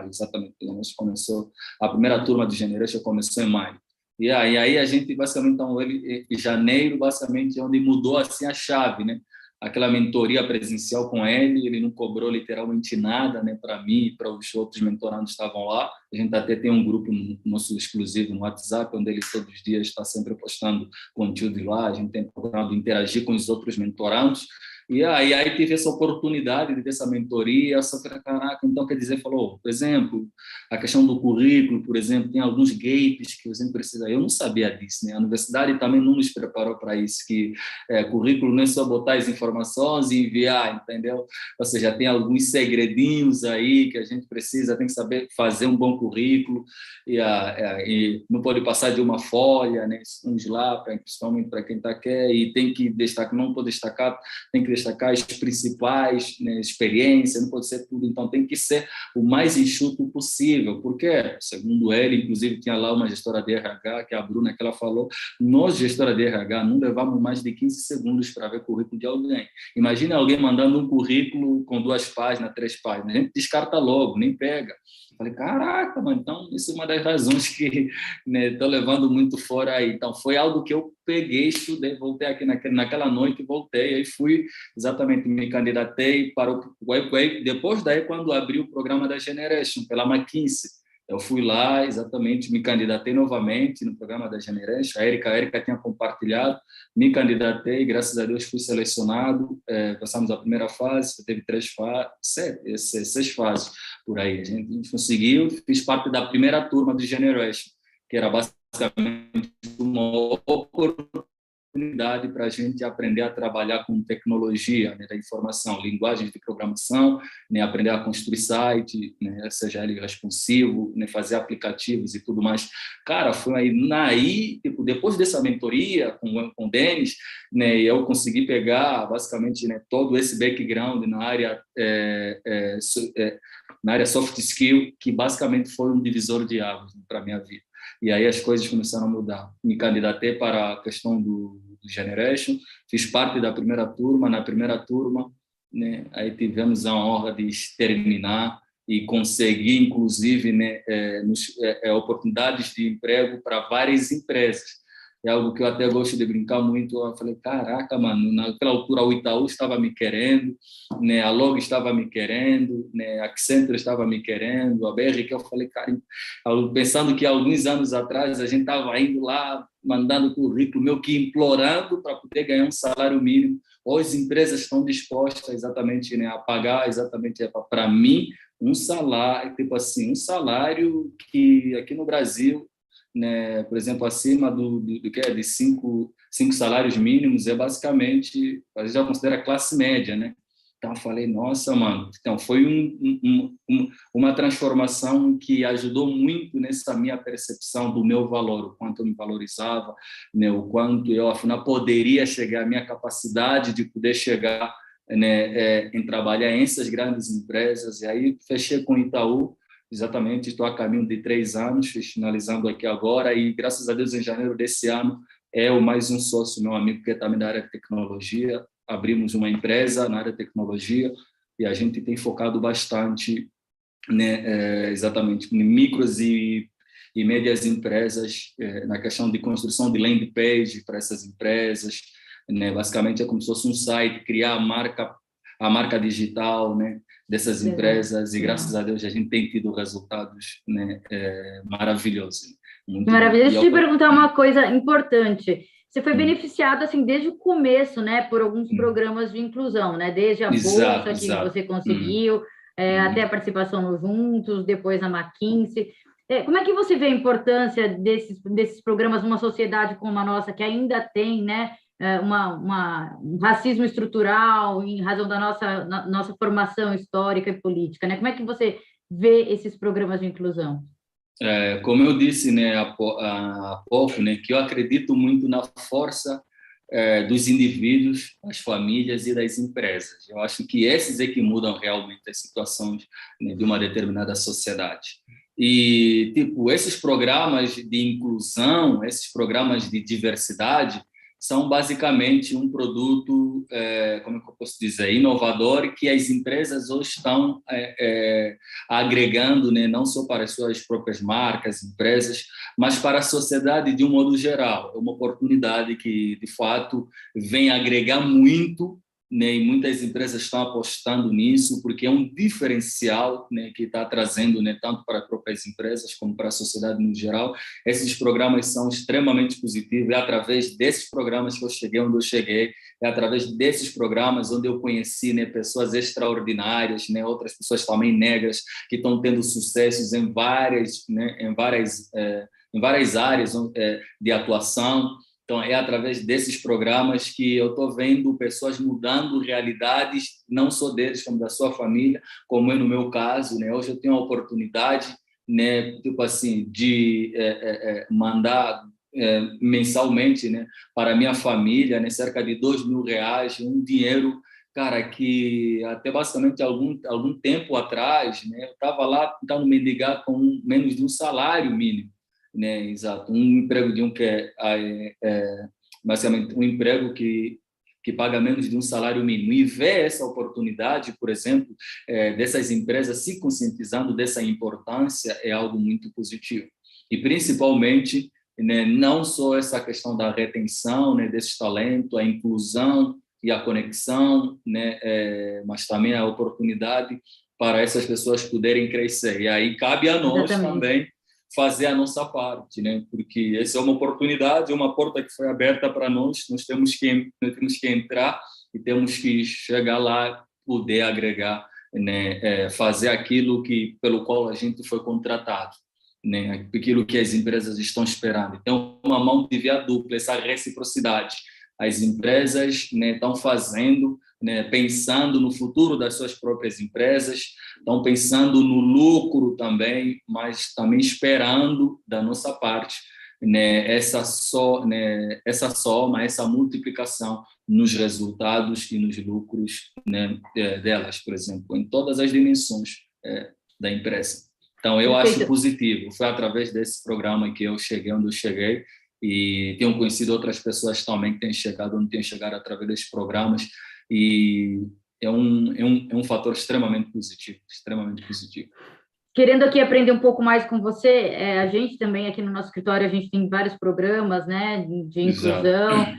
exatamente, começou, a primeira turma do Generation começou em maio. E aí a gente, basicamente, então, em janeiro, basicamente, é onde mudou assim a chave, né? Aquela mentoria presencial com ele não cobrou literalmente nada, né, para mim e para os outros mentorandos que estavam lá. A gente até tem um grupo nosso exclusivo no WhatsApp, onde ele todos os dias está sempre postando conteúdo lá, a gente tem procurado interagir com os outros mentorandos. E aí tive essa oportunidade de ter essa mentoria, eu falei, caraca, então quer dizer, falou, por exemplo, a questão do currículo, por exemplo, tem alguns gaps que você precisa, eu não sabia disso, né? A universidade também não nos preparou para isso, que currículo não é só botar as informações e enviar, entendeu? Ou seja, tem alguns segredinhos aí que a gente precisa, tem que saber fazer um bom currículo e não pode passar de uma folha, né? Uns lá, principalmente para quem quer, e tem que destacar, não pode destacar, tem que destacar as principais, né, experiências, não pode ser tudo, então tem que ser o mais enxuto possível, porque, segundo ele, inclusive tinha lá uma gestora de RH, que é a Bruna, que ela falou, nós, gestora de RH, não levamos mais de 15 segundos para ver o currículo de alguém. Imagina alguém mandando um currículo com 2 páginas, 3 páginas, a gente descarta logo, nem pega. Falei, caraca, mano, então isso é uma das razões que estou levando muito fora aí. Então, foi algo que eu peguei, estudei, voltei aqui naquela noite, voltei, aí fui, exatamente, me candidatei para o depois daí, quando abri o programa da Generation, pela McKinsey, eu fui lá, exatamente, me candidatei novamente no programa da Generation, a Erika tinha compartilhado, me candidatei, graças a Deus fui selecionado, passamos a primeira fase, teve 6 fases por aí, a gente conseguiu, fiz parte da primeira turma do Generation, que era basicamente uma oportunidade para a gente aprender a trabalhar com tecnologia, né, da informação, linguagens de programação, né, aprender a construir site, né, seja ele responsivo, né, fazer aplicativos e tudo mais. Cara, foi aí tipo, depois dessa mentoria com o Denis, né, eu consegui pegar basicamente, né, todo esse background na área soft skill, que basicamente foi um divisor de águas, né, para a minha vida. E aí as coisas começaram a mudar. Me candidatei para a questão do Generation, fiz parte da primeira turma. Na primeira turma, né, aí tivemos a honra de terminar e conseguir, inclusive, né, oportunidades de emprego para várias empresas. É algo que eu até gosto de brincar muito. Eu falei, caraca, mano, naquela altura o Itaú estava me querendo, né, a Log estava me querendo, né, a Accenture estava me querendo, a BR, que eu falei, cara, pensando que alguns anos atrás a gente estava indo lá, mandando currículo, meio que implorando para poder ganhar um salário mínimo. Hoje as empresas estão dispostas exatamente, né, a pagar exatamente para mim um salário, tipo assim, um salário que aqui no Brasil, né, por exemplo, acima do que é de 5 salários mínimos, é basicamente, a gente já considera classe média, né? Então, eu falei, nossa, mano, então foi uma transformação que ajudou muito nessa minha percepção do meu valor, o quanto eu me valorizava, né, o quanto eu, afinal, poderia chegar, a minha capacidade de poder chegar, né, em trabalhar em essas grandes empresas. E aí fechei com o Itaú, exatamente, estou a caminho de 3 anos, finalizando aqui agora, e graças a Deus, em janeiro desse ano, o mais um sócio, meu amigo, que é também da área de tecnologia. Abrimos uma empresa na área de tecnologia e a gente tem focado bastante, né, exatamente, em micros e médias empresas, na questão de construção de landing page para essas empresas, né, basicamente é como se fosse um site, criar a marca digital, né, dessas empresas, e graças a Deus a gente tem tido resultados, né, maravilhosos, muito bom. Maravilha. Deixa eu te perguntar uma coisa importante. você foi beneficiado assim desde o começo, né, por alguns programas de inclusão, né, desde a bolsa que Exato. você conseguiu, até a participação no Juntos, depois na McKinsey. Como é que você vê a importância desses programas numa sociedade como a nossa, que ainda tem, né, um racismo estrutural em razão da nossa formação histórica e política, né? Como é que você vê esses programas de inclusão? Como eu disse, né, há pouco, né, que eu acredito muito na força dos indivíduos, das famílias e das empresas. Eu acho que esses é que mudam realmente as situações, né, de uma determinada sociedade. E, tipo, esses programas de inclusão, esses programas de diversidade, são basicamente um produto, como é que eu posso dizer, inovador, que as empresas hoje estão agregando, né, não só para as suas próprias marcas, empresas, mas para a sociedade de um modo geral. É uma oportunidade que, de fato, vem agregar muito, né, e muitas empresas estão apostando nisso, porque é um diferencial, né, que está trazendo, né, tanto para as próprias empresas como para a sociedade no geral. Esses programas são extremamente positivos, é através desses programas que eu cheguei onde eu cheguei, é através desses programas onde eu conheci, né, pessoas extraordinárias, né, outras pessoas também negras, que estão tendo sucessos em várias, né, em várias áreas de atuação. Então, é através desses programas que eu estou vendo pessoas mudando realidades, não só deles, como da sua família, como é no meu caso, né? Hoje eu tenho a oportunidade, né, tipo assim, de mandar mensalmente, né, para a minha família, né, cerca de R$ 2.000, um dinheiro, cara, que até basicamente algum tempo atrás, né, eu estava lá tentando mendigar com menos de um salário mínimo. Né, exato, um emprego de um que basicamente um emprego que paga menos de um salário mínimo, e ver essa oportunidade, por exemplo, dessas empresas se conscientizando dessa importância é algo muito positivo. E principalmente, né, não só essa questão da retenção, né, desses talentos, a inclusão e a conexão, né, mas também a oportunidade para essas pessoas poderem crescer. E aí cabe a nós Exatamente. também fazer a nossa parte, né? Porque essa é uma oportunidade, uma porta que foi aberta para nós, nós temos que entrar e temos que chegar lá, poder agregar, né? Fazer aquilo pelo qual a gente foi contratado, né? Aquilo que as empresas estão esperando. Então, uma mão de via dupla, essa reciprocidade. As empresas, né, estão fazendo, né, pensando no futuro das suas próprias empresas, estão pensando no lucro também, mas também esperando da nossa parte, né, essa soma, essa multiplicação nos resultados e nos lucros, né, delas, por exemplo, em todas as dimensões da empresa. Então, eu acho Perfeito. positivo. Foi através desse programa que eu cheguei onde eu cheguei, e tenho conhecido outras pessoas também que têm chegado onde têm chegado através desses programas, e é um fator extremamente positivo, extremamente positivo. Querendo aqui aprender um pouco mais com você, a gente também aqui no nosso escritório, a gente tem vários programas, né, de Exato. inclusão.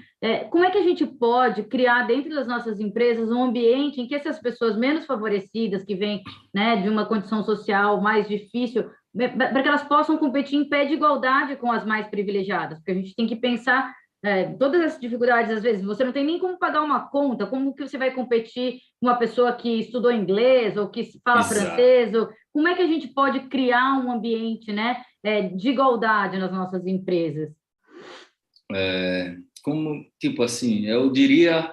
Como é que a gente pode criar dentro das nossas empresas um ambiente em que essas pessoas menos favorecidas, que vêm, né, de uma condição social mais difícil, para que elas possam competir em pé de igualdade com as mais privilegiadas? Porque a gente tem que pensar todas essas dificuldades, às vezes, você não tem nem como pagar uma conta, como que você vai competir com uma pessoa que estudou inglês ou que fala Exato. francês, ou como é que a gente pode criar um ambiente, né, de igualdade nas nossas empresas? Como, tipo assim, eu diria,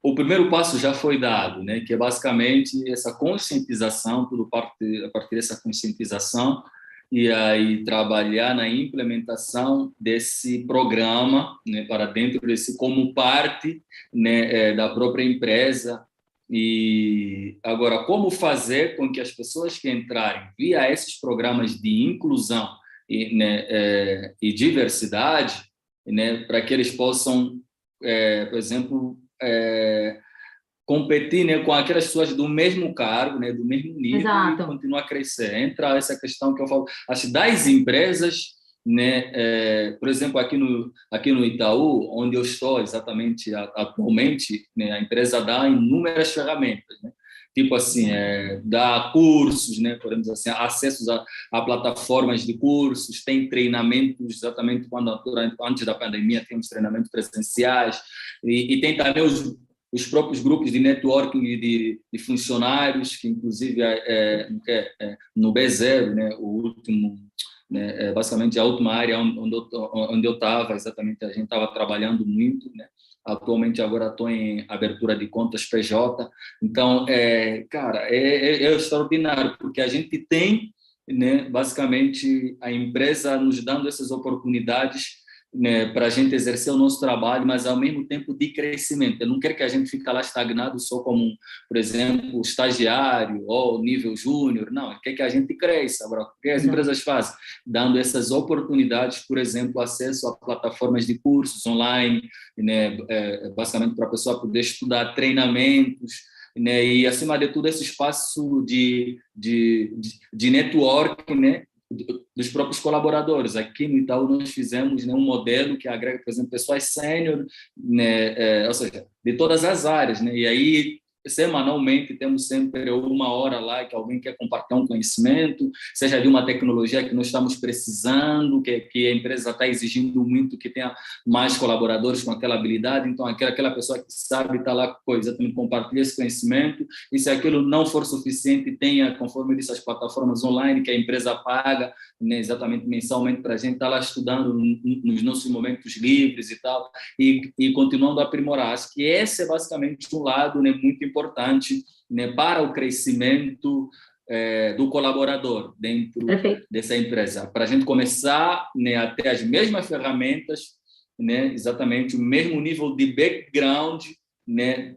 o primeiro passo já foi dado, né, que é basicamente essa conscientização, a partir dessa conscientização, e aí trabalhar na implementação desse programa, né, para dentro desse, como parte, né, da própria empresa. E agora, como fazer com que as pessoas que entrarem via esses programas de inclusão e diversidade, né, para que eles possam, por exemplo, competir, né, com aquelas pessoas do mesmo cargo, né, do mesmo nível, e Exato. continuar a crescer. Entra essa questão que eu falo, acho, das empresas, né, por exemplo, aqui no Itaú, onde eu estou exatamente atualmente, né, a empresa dá inúmeras ferramentas, né? tipo assim, dá cursos, né, podemos assim, acessos a plataformas de cursos, tem treinamentos, exatamente antes da pandemia, temos treinamentos presenciais, e tem também os próprios grupos de networking de funcionários, que inclusive no B0, né, o último, né, basicamente a última área onde eu estava, exatamente, a gente estava trabalhando muito, né. Atualmente agora estou em abertura de contas PJ, então, cara, é extraordinário, porque a gente tem, né, basicamente a empresa nos dando essas oportunidades, né, para a gente exercer o nosso trabalho, mas ao mesmo tempo de crescimento. Eu não quero que a gente fique lá estagnado só como, por exemplo, estagiário ou nível júnior, não, quer que a gente cresça. Agora, o que as empresas fazem? Dando essas oportunidades, por exemplo, acesso a plataformas de cursos online, né, basicamente para a pessoa poder estudar treinamentos, né, e, acima de tudo, esse espaço de network, né, dos próprios colaboradores. Aqui no Itaú nós fizemos, né, um modelo que agrega, por exemplo, pessoas sênior, né, ou seja, de todas as áreas, né, e aí semanalmente temos sempre uma hora lá que alguém quer compartilhar um conhecimento, seja de uma tecnologia que nós estamos precisando, que a empresa está exigindo muito que tenha mais colaboradores com aquela habilidade, então aquela pessoa que sabe está lá, exatamente, compartilha esse conhecimento, e se aquilo não for suficiente, tenha, conforme eu disse, as plataformas online que a empresa paga, né, exatamente mensalmente, para a gente estar lá estudando nos nossos momentos livres e tal, e continuando a aprimorar. Acho que esse é basicamente um lado, né, muito importante, né, para o crescimento do colaborador dentro dessa empresa, para a gente começar, né, a ter as mesmas ferramentas, né, exatamente o mesmo nível de background, né,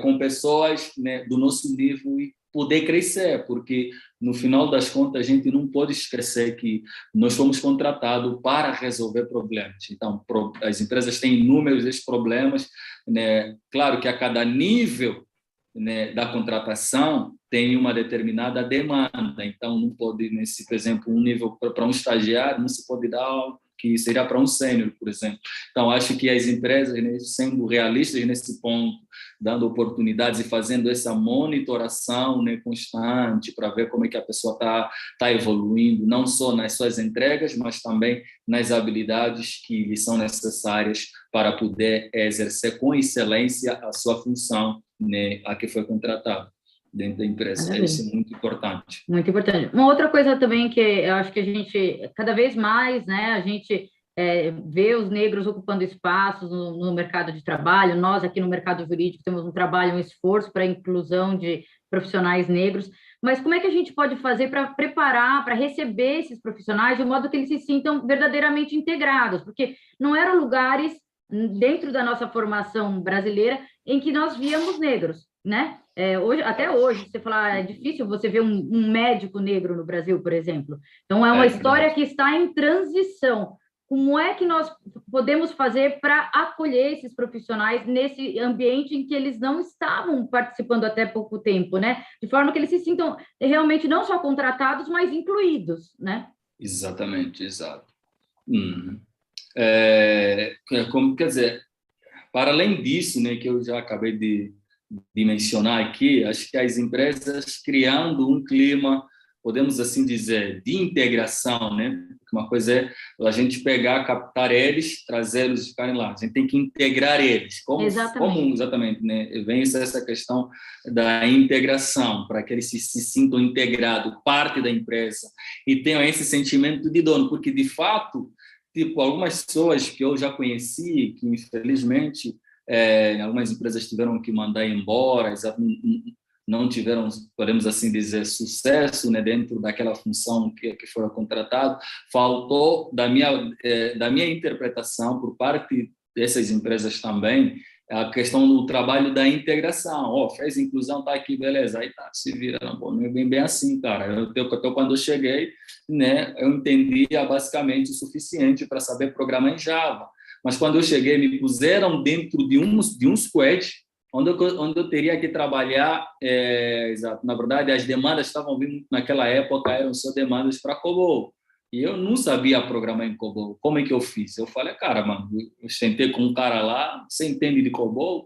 com pessoas, né, do nosso nível, e poder crescer, porque no final das contas a gente não pode esquecer que nós fomos contratados para resolver problemas. Então, as empresas têm inúmeros desses problemas, né? Claro que a cada nível, né, da contratação tem uma determinada demanda, então não pode, por exemplo, um nível para um estagiário não se pode dar que seria para um sênior, por exemplo. Então, acho que as empresas, né, sendo realistas nesse ponto, dando oportunidades e fazendo essa monitoração, né, constante, para ver como é que a pessoa está evoluindo, não só nas suas entregas, mas também nas habilidades que lhe são necessárias para poder exercer com excelência a sua função, né, a que foi contratado dentro da empresa. Isso é muito importante. Muito importante. Uma outra coisa também que eu acho que a gente, cada vez mais, né, a gente vê os negros ocupando espaços no mercado de trabalho. Nós, aqui no mercado jurídico, temos um trabalho, um esforço para a inclusão de profissionais negros. Mas como é que a gente pode fazer para preparar, para receber esses profissionais de modo que eles se sintam verdadeiramente integrados? Porque não eram lugares dentro da nossa formação brasileira em que nós víamos negros, né? Até hoje, você falar, é difícil você ver um médico negro no Brasil, por exemplo. Então, é uma história que está em transição. Como é que nós podemos fazer para acolher esses profissionais nesse ambiente em que eles não estavam participando até pouco tempo, né? De forma que eles se sintam realmente não só contratados, mas incluídos, né? Exatamente, exato. Como, quer dizer, para além disso, né, que eu já acabei de mencionar aqui, acho que as empresas criando um clima, podemos assim dizer, de integração, né? Uma coisa é a gente pegar, captar eles, trazê-los e ficarem lá. A gente tem que integrar eles. Como exatamente, né? Vem essa questão da integração, para que eles se sintam integrados, parte da empresa, e tenham esse sentimento de dono, porque, de fato, tipo, algumas pessoas que eu já conheci, que infelizmente algumas empresas tiveram que mandar embora, não tiveram, podemos assim dizer, sucesso, né, dentro daquela função que foram contratados. Faltou da minha interpretação por parte dessas empresas também a questão do trabalho da integração. Fez inclusão, tá aqui, beleza, aí tá, se vira, não é bem assim, cara. Eu quando eu cheguei, né, eu entendia basicamente o suficiente para saber programar em Java. Mas quando eu cheguei, me puseram dentro de um squad, onde eu teria que trabalhar, exato. Na verdade, as demandas estavam vindo naquela época, eram só demandas para COBOL. E eu não sabia programar em COBOL. Como é que eu fiz? Eu falei, cara, mano, eu sentei com um cara lá, você entende de COBOL?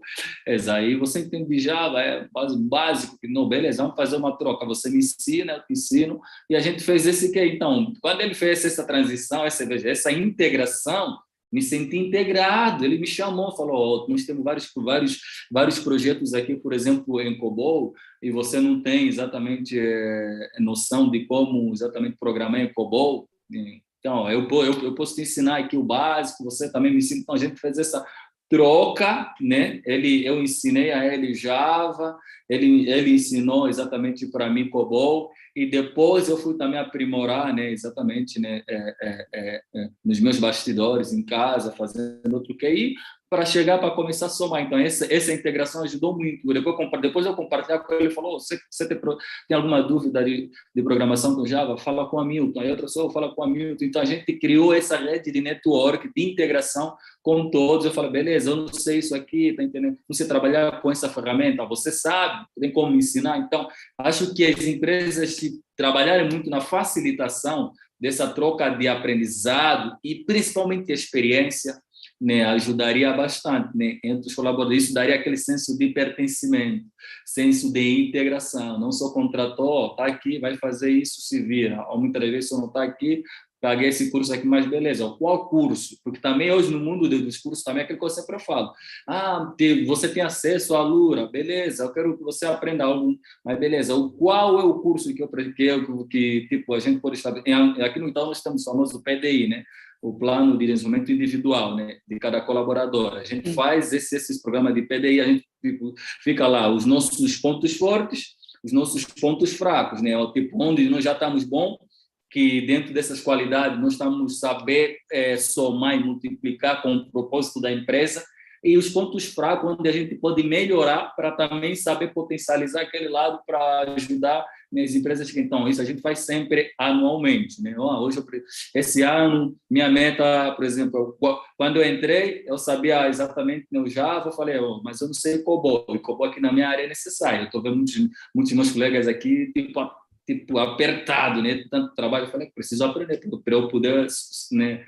Aí você entende de Java, é básico. Não, beleza, vamos fazer uma troca. Você me ensina, eu te ensino. E a gente fez esse que então, quando ele fez essa transição, essa integração, me senti integrado. Ele me chamou, falou, nós temos vários projetos aqui, por exemplo, em COBOL, e você não tem exatamente noção de como exatamente programar em COBOL. Então, eu posso te ensinar aqui o básico, você também me ensina. Então, a gente fez essa troca, né? Eu ensinei a ele Java, ele ensinou exatamente para mim COBOL, e depois eu fui também aprimorar, né? Exatamente, né? Nos meus bastidores em casa, fazendo outro QI, para chegar para começar a somar. Então, essa integração ajudou muito. Depois eu compartilhar com ele, ele falou, você tem alguma dúvida de programação com Java? Fala com a Milton. Aí outra pessoa fala com a Milton. Então, a gente criou essa rede de network, de integração com todos. Eu falei, beleza, eu não sei isso aqui, tá entendendo? Não sei trabalhar com essa ferramenta, você sabe, tem como me ensinar. Então, acho que as empresas trabalharem muito na facilitação dessa troca de aprendizado e principalmente a experiência, né, ajudaria bastante, né, entre os colaboradores. Isso daria aquele senso de pertencimento, senso de integração. Não só contratou, está aqui, vai fazer isso, se vira. Ou muitas vezes, se não está aqui, paguei esse curso aqui, mas beleza, qual curso? Porque também hoje no mundo dos cursos também é aquilo que eu sempre falo. Você tem acesso à Lura, beleza, eu quero que você aprenda algo, mas beleza, qual é o curso que tipo, a gente pode estabelecer? Aqui no Itaú nós temos o famoso PDI, né? O plano de desenvolvimento individual, né, de cada colaborador. A gente faz esses programas de PDI, a gente fica lá os nossos pontos fortes, os nossos pontos fracos, né, tipo, onde nós já estamos bons, que dentro dessas qualidades nós estamos saber somar e multiplicar com o propósito da empresa, e os pontos fracos onde a gente pode melhorar para também saber potencializar aquele lado para ajudar nas empresas que então isso a gente faz sempre anualmente, né? Esse ano minha meta, por exemplo, quando eu entrei eu sabia exatamente no Java, eu falei, mas eu não sei COBOL, e COBOL aqui na minha área é necessário. Eu estou vendo muitos meus colegas aqui tipo apertado, né? Tanto trabalho, eu falei, preciso aprender para eu poder, né?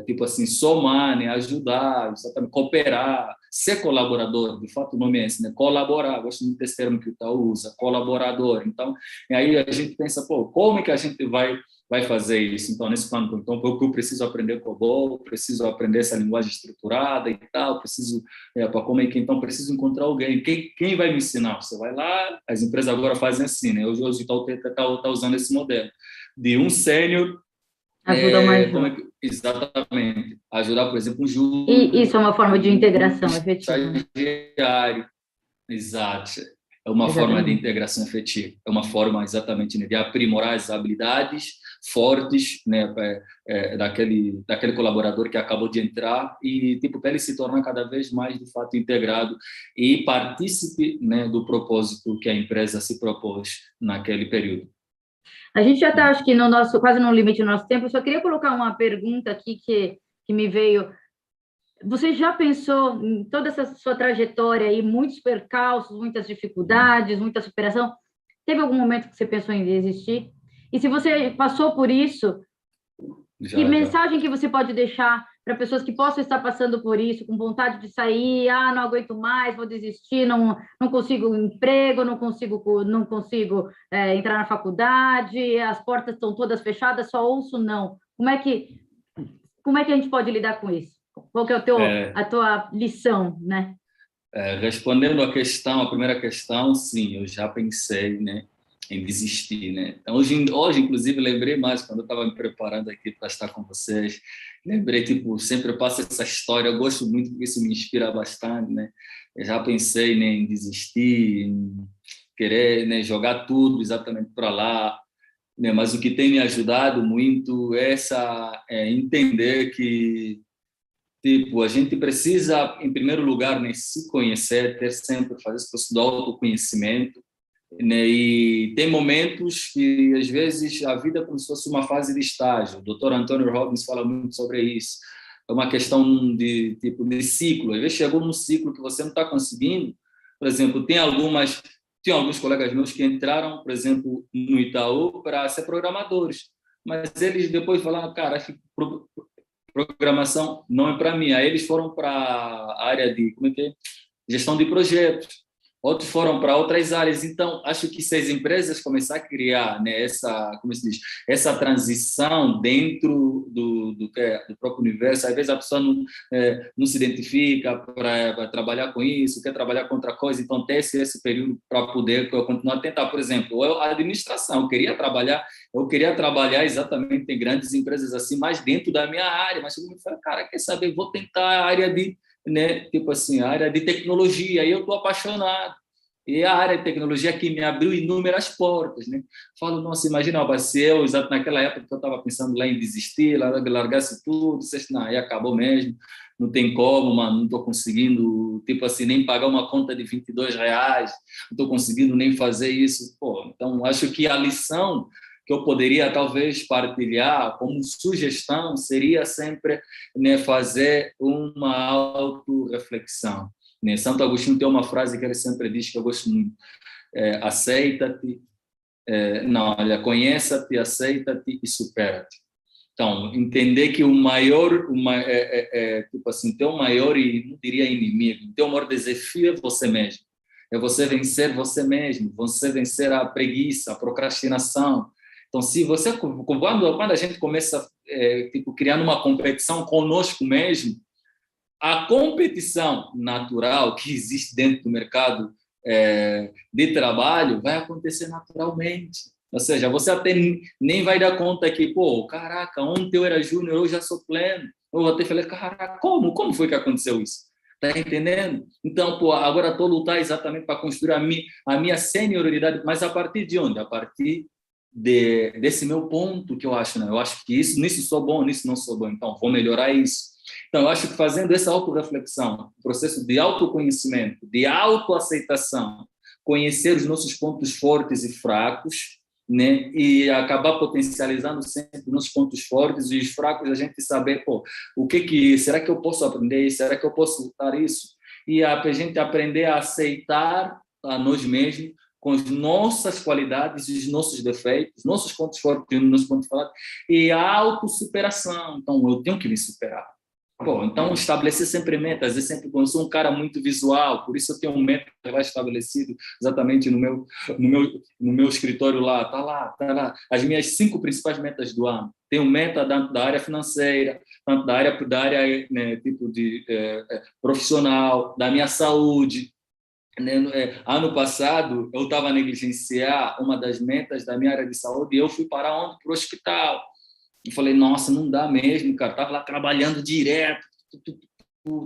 Tipo assim, somar, né? Ajudar, exatamente, cooperar, ser colaborador. De fato, o nome é esse, né? Colaborar. Gosto muito desse termo que o Itaú usa, colaborador. Então, aí a gente pensa, como é que a gente vai fazer isso? Então, nesse plano, então, eu preciso aprender COBOL, preciso aprender essa linguagem estruturada e tal, preciso, para como é que, então, preciso encontrar alguém. Quem vai me ensinar? Você vai lá, as empresas agora fazem assim, né? Hoje está usando esse modelo de um sênior, ajuda mais junto. Exatamente, ajudar, por exemplo, um E júnior, isso é uma forma de integração efetiva. estagiário. Exato. É uma forma de integração efetiva, é uma forma exatamente, né, de aprimorar as habilidades fortes, né, daquele colaborador que acabou de entrar e tipo para ele se tornar cada vez mais de fato integrado e partícipe, né, do propósito que a empresa se propôs naquele período. A gente já está, acho que quase no limite do nosso tempo. Eu só queria colocar uma pergunta aqui que me veio. Você já pensou em toda essa sua trajetória aí, muitos percalços, muitas dificuldades, muita superação? Teve algum momento que você pensou em desistir? E se você passou por isso, que mensagem que você pode deixar para pessoas que possam estar passando por isso, com vontade de sair, não aguento mais, vou desistir, não consigo emprego, não consigo entrar na faculdade, as portas estão todas fechadas, só ouço não. Como é que a gente pode lidar com isso? Qual que é a tua lição, né? Respondendo a primeira questão, sim, eu já pensei, né, em desistir, né? Então, hoje, inclusive, lembrei mais quando eu estava me preparando aqui para estar com vocês. Lembrei, tipo, sempre passo essa história. Eu gosto muito porque isso me inspira bastante, né? Eu já pensei, né, em desistir, em querer, né, jogar tudo exatamente para lá, né? Mas o que tem me ajudado muito é entender que tipo, a gente precisa, em primeiro lugar, né, se conhecer, ter sempre fazer esse processo do autoconhecimento, né, e tem momentos que, às vezes, a vida é como se fosse uma fase de estágio. O Dr. Anthony Robbins fala muito sobre isso. É uma questão de ciclo. Às vezes chegou num ciclo que você não está conseguindo. Por exemplo, tem alguns colegas meus que entraram, por exemplo, no Itaú para ser programadores. mas eles depois falaram, cara, acho que programação não é para mim. Aí eles foram para a área de, como é que é? Gestão de projetos. Outros foram para outras áreas. Então, acho que se as empresas começarem a criar, né, essa, como se diz, essa transição dentro do próprio universo, às vezes a pessoa não se identifica para trabalhar com isso, quer trabalhar com outra coisa, então ter esse período para poder continuar a tentar. Por exemplo, a administração, eu queria trabalhar exatamente em grandes empresas assim, mais dentro da minha área, mas eu me falei, cara, quer saber, vou tentar a área de, né, tipo assim, a área de tecnologia, e eu estou apaixonado. E a área de tecnologia que me abriu inúmeras portas, né? Falo, nossa, imagina, se eu, exato naquela época que eu estava pensando lá em desistir, largasse tudo, dissesse, não, aí acabou mesmo, não tem como, mano, não estou conseguindo, tipo assim, nem pagar uma conta de R$ 22, não estou conseguindo nem fazer isso. Pô, então, acho que a lição que eu poderia talvez partilhar como sugestão seria sempre, né, fazer uma autorreflexão, né? Santo Agostinho tem uma frase que ele sempre diz que eu gosto muito: aceita-te, não, olha, conheça-te, aceita-te e supera-te. Então, entender que o maior, tipo assim, teu maior, e não diria inimigo, teu maior desafio é você mesmo. É você vencer você mesmo, você vencer a preguiça, a procrastinação. Então, se você, quando a gente começa, tipo, criando uma competição conosco mesmo, a competição natural que existe dentro do mercado de trabalho vai acontecer naturalmente. Ou seja, você até nem vai dar conta que, pô, caraca, ontem eu era júnior, hoje já sou pleno. Eu até falei, caraca, como foi que aconteceu isso? Tá entendendo? Então, pô, agora estou lutando exatamente para construir a minha senioridade, mas a partir de onde? A partir desse meu ponto que eu acho, né? Eu acho que nisso sou bom, nisso não sou bom. Então, vou melhorar isso. Então, eu acho que fazendo essa autorreflexão, processo de autoconhecimento, de autoaceitação, conhecer os nossos pontos fortes e fracos, né, e acabar potencializando sempre os nossos pontos fortes e os fracos, a gente saber, pô, será que eu posso aprender isso? Será que eu posso lutar isso? E a gente aprender a aceitar a nós mesmos com as nossas qualidades e os nossos defeitos, nossos pontos fortes e nossos pontos fracos, e a autossuperação. Então, eu tenho que me superar. Pô, então, estabelecer sempre metas. Eu sempre eu sou um cara muito visual, por isso eu tenho um método já estabelecido exatamente no meu escritório lá. Tá lá, tá lá. As minhas 5 principais metas do ano. Tenho meta da área financeira, tanto da área, né, tipo de profissional, da minha saúde. Né? Ano passado, eu estava a negligenciar uma das metas da minha área de saúde e eu fui para onde? Para o hospital. E falei, nossa, não dá mesmo, cara. Estava lá trabalhando direto,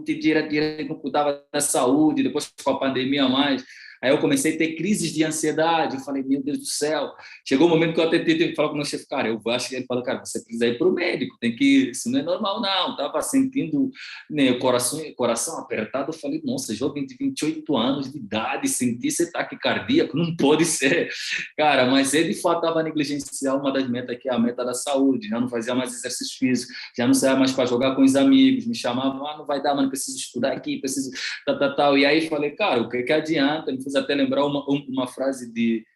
direto, não cuidava da saúde, depois com a pandemia mais. Aí eu comecei a ter crises de ansiedade. Eu falei, meu Deus do céu. Chegou um momento que eu até tive que falar com o meu chefe, cara, eu acho que ele falou, cara, você precisa ir para o médico, isso não é normal, não. Estava sentindo, né, o coração apertado. Eu falei, nossa, jovem de 28 anos de idade, sentir esse ataque cardíaco, não pode ser. Cara, mas ele, de fato, estava a negligenciar uma das metas, que é a meta da saúde. Já não fazia mais exercício físico, já não saía mais para jogar com os amigos, me chamavam, não vai dar, mano, preciso estudar aqui, preciso tal. E aí falei, cara, o que adianta? Ele fez até lembrar uma frase de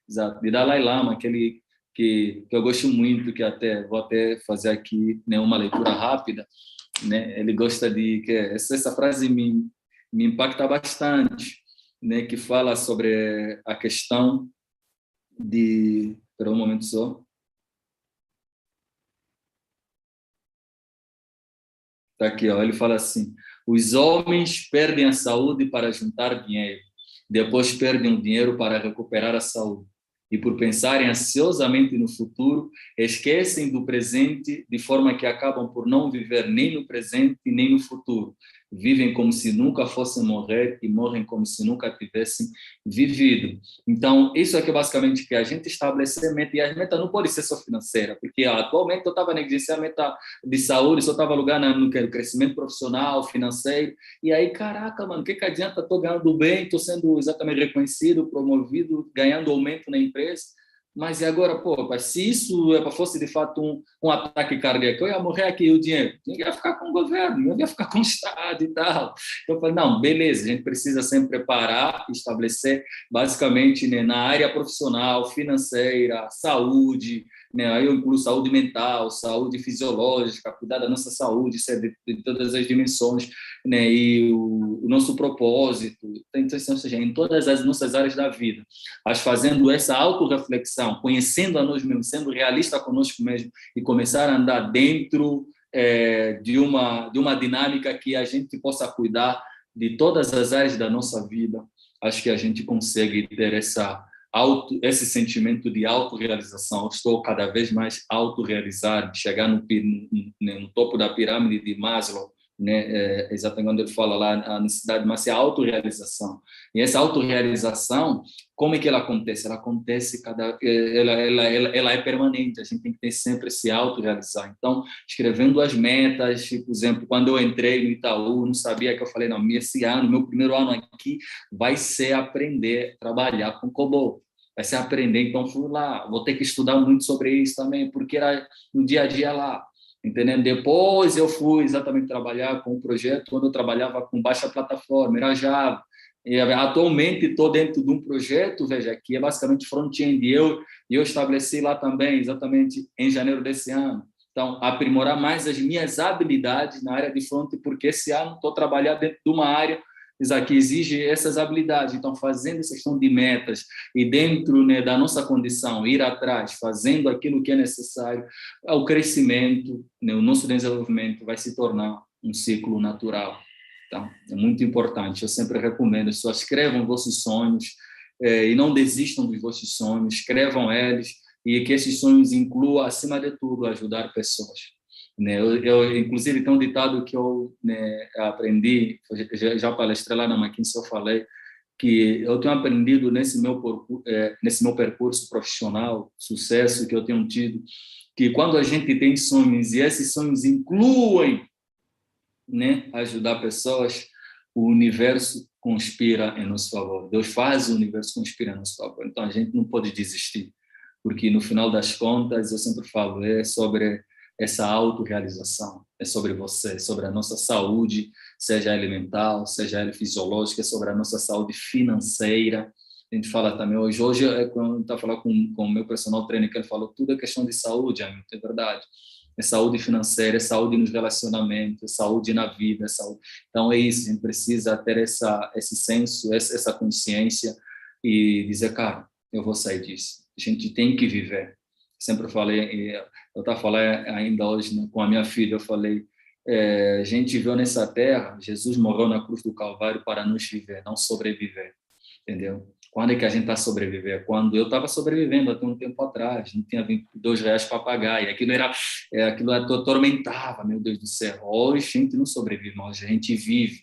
Dalai Lama, que eu gosto muito, que até vou até fazer aqui, né, uma leitura rápida, né? Ele gosta que essa frase me impacta bastante, né? Que fala sobre a questão de... Espera um momento só. Tá aqui, ó. Ele fala assim: os homens perdem a saúde para juntar dinheiro, depois perdem o dinheiro para recuperar a saúde. E por pensarem ansiosamente no futuro, esquecem do presente, de forma que acabam por não viver nem no presente nem no futuro. Vivem como se nunca fossem morrer e morrem como se nunca tivessem vivido. Então, isso aqui é basicamente que a gente estabelecer meta, e a meta não pode ser só financeira, porque atualmente eu estava negligenciando a meta de saúde, só estava lugar no crescimento profissional, financeiro, e aí, caraca, mano, o que adianta? Estou ganhando bem, estou sendo exatamente reconhecido, promovido, ganhando aumento na empresa, Mas e agora, pô, mas se isso fosse de fato um ataque cardíaco, eu ia morrer aqui, o dinheiro ia ficar com o governo, eu ia ficar com o Estado e tal. Então eu falei, não, beleza, a gente precisa sempre preparar, estabelecer, basicamente, né, na área profissional, financeira, saúde, né, aí eu incluo saúde mental, saúde fisiológica, cuidar da nossa saúde, de todas as dimensões, né, e o nosso propósito, então, ou seja, em todas as nossas áreas da vida, mas fazendo essa autorreflexão, conhecendo a nós mesmos, sendo realista conosco mesmo e começar a andar dentro de uma dinâmica que a gente possa cuidar de todas as áreas da nossa vida, acho que a gente consegue ter esse sentimento de autorrealização. Estou cada vez mais autorrealizado, chegar no topo da pirâmide de Maslow, né? Exatamente quando ele fala lá a necessidade de uma autorrealização. E essa autorrealização, como é que ela acontece? Ela acontece ela é permanente. A gente tem que ter sempre se autorrealizar. Então, escrevendo as metas, por exemplo, quando eu entrei no Itaú, não sabia, que eu falei, não, esse ano, meu primeiro ano aqui vai ser aprender a trabalhar com COBOL. Vai ser aprender, então fui lá, vou ter que estudar muito sobre isso também, porque era no dia a dia lá. Entendendo? Depois eu fui exatamente trabalhar com um projeto onde eu trabalhava com baixa plataforma, era Java. E atualmente estou dentro de um projeto, veja, que é basicamente front-end. E eu estabeleci lá também, exatamente em janeiro desse ano. Então, aprimorar mais as minhas habilidades na área de front, porque esse ano estou trabalhando dentro de uma área que exige essas habilidades. Então, fazendo essa questão de metas e dentro, né, da nossa condição, ir atrás, fazendo aquilo que é necessário, o crescimento, né, o nosso desenvolvimento vai se tornar um ciclo natural. Então, é muito importante. Eu sempre recomendo, só escrevam vossos sonhos e não desistam dos vossos sonhos, escrevam eles e que esses sonhos incluam, acima de tudo, ajudar pessoas. Inclusive, tem um ditado que eu, né, aprendi, já palestrei lá na McKinsey, eu falei que eu tenho aprendido nesse meu percurso profissional, sucesso que eu tenho tido, que quando a gente tem sonhos e esses sonhos incluem, né, ajudar pessoas, o universo conspira em nosso favor. Deus faz o universo conspirar em nosso favor. Então, a gente não pode desistir, porque no final das contas, eu sempre falo, é sobre essa autorrealização, é sobre você, sobre a nossa saúde, seja ela mental, seja ela fisiológica, sobre a nossa saúde financeira. A gente fala também, hoje quando está falando com o meu personal trainer, que ele falou, tudo é questão de saúde, amigo, é verdade. É saúde financeira, é saúde nos relacionamentos, é saúde na vida, é saúde. Então é isso, a gente precisa ter esse senso, essa consciência e dizer, cara, eu vou sair disso. A gente tem que viver. Sempre falei, eu estava falando ainda hoje, né, com a minha filha, eu falei, a gente viveu nessa terra, Jesus morreu na cruz do Calvário para nos viver, não sobreviver, entendeu? Quando é que a gente está sobrevivendo? Quando eu estava sobrevivendo até um tempo atrás, não tinha R$ 22 para pagar, e aquilo atormentava, meu Deus do céu. Hoje a gente não sobrevive, hoje a gente vive.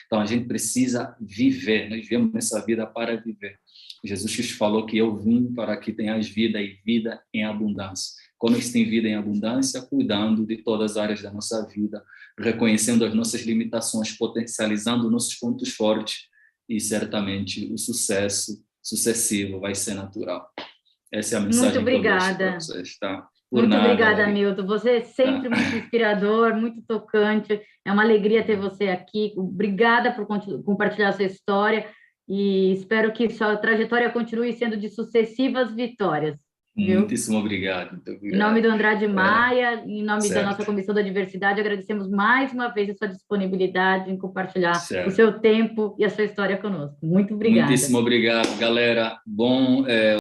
Então a gente precisa viver, nós vivemos nessa vida para viver. Jesus Cristo falou que eu vim para que tenhas vida e vida em abundância. Como se tem vida em abundância? Cuidando de todas as áreas da nossa vida, reconhecendo as nossas limitações, potencializando nossos pontos fortes e certamente o sucesso sucessivo vai ser natural. Essa é a mensagem que eu deixo para vocês, tá? Muito obrigada, Milton. Você é sempre muito inspirador, muito tocante. É uma alegria ter você aqui. Obrigada por compartilhar a sua história e espero que sua trajetória continue sendo de sucessivas vitórias. Viu? Muitíssimo obrigado. Muito obrigado. Em nome do Andrade Maia, em nome da nossa Comissão da Diversidade, agradecemos mais uma vez a sua disponibilidade em compartilhar o seu tempo e a sua história conosco. Muito obrigada. Muitíssimo obrigado, galera. Bom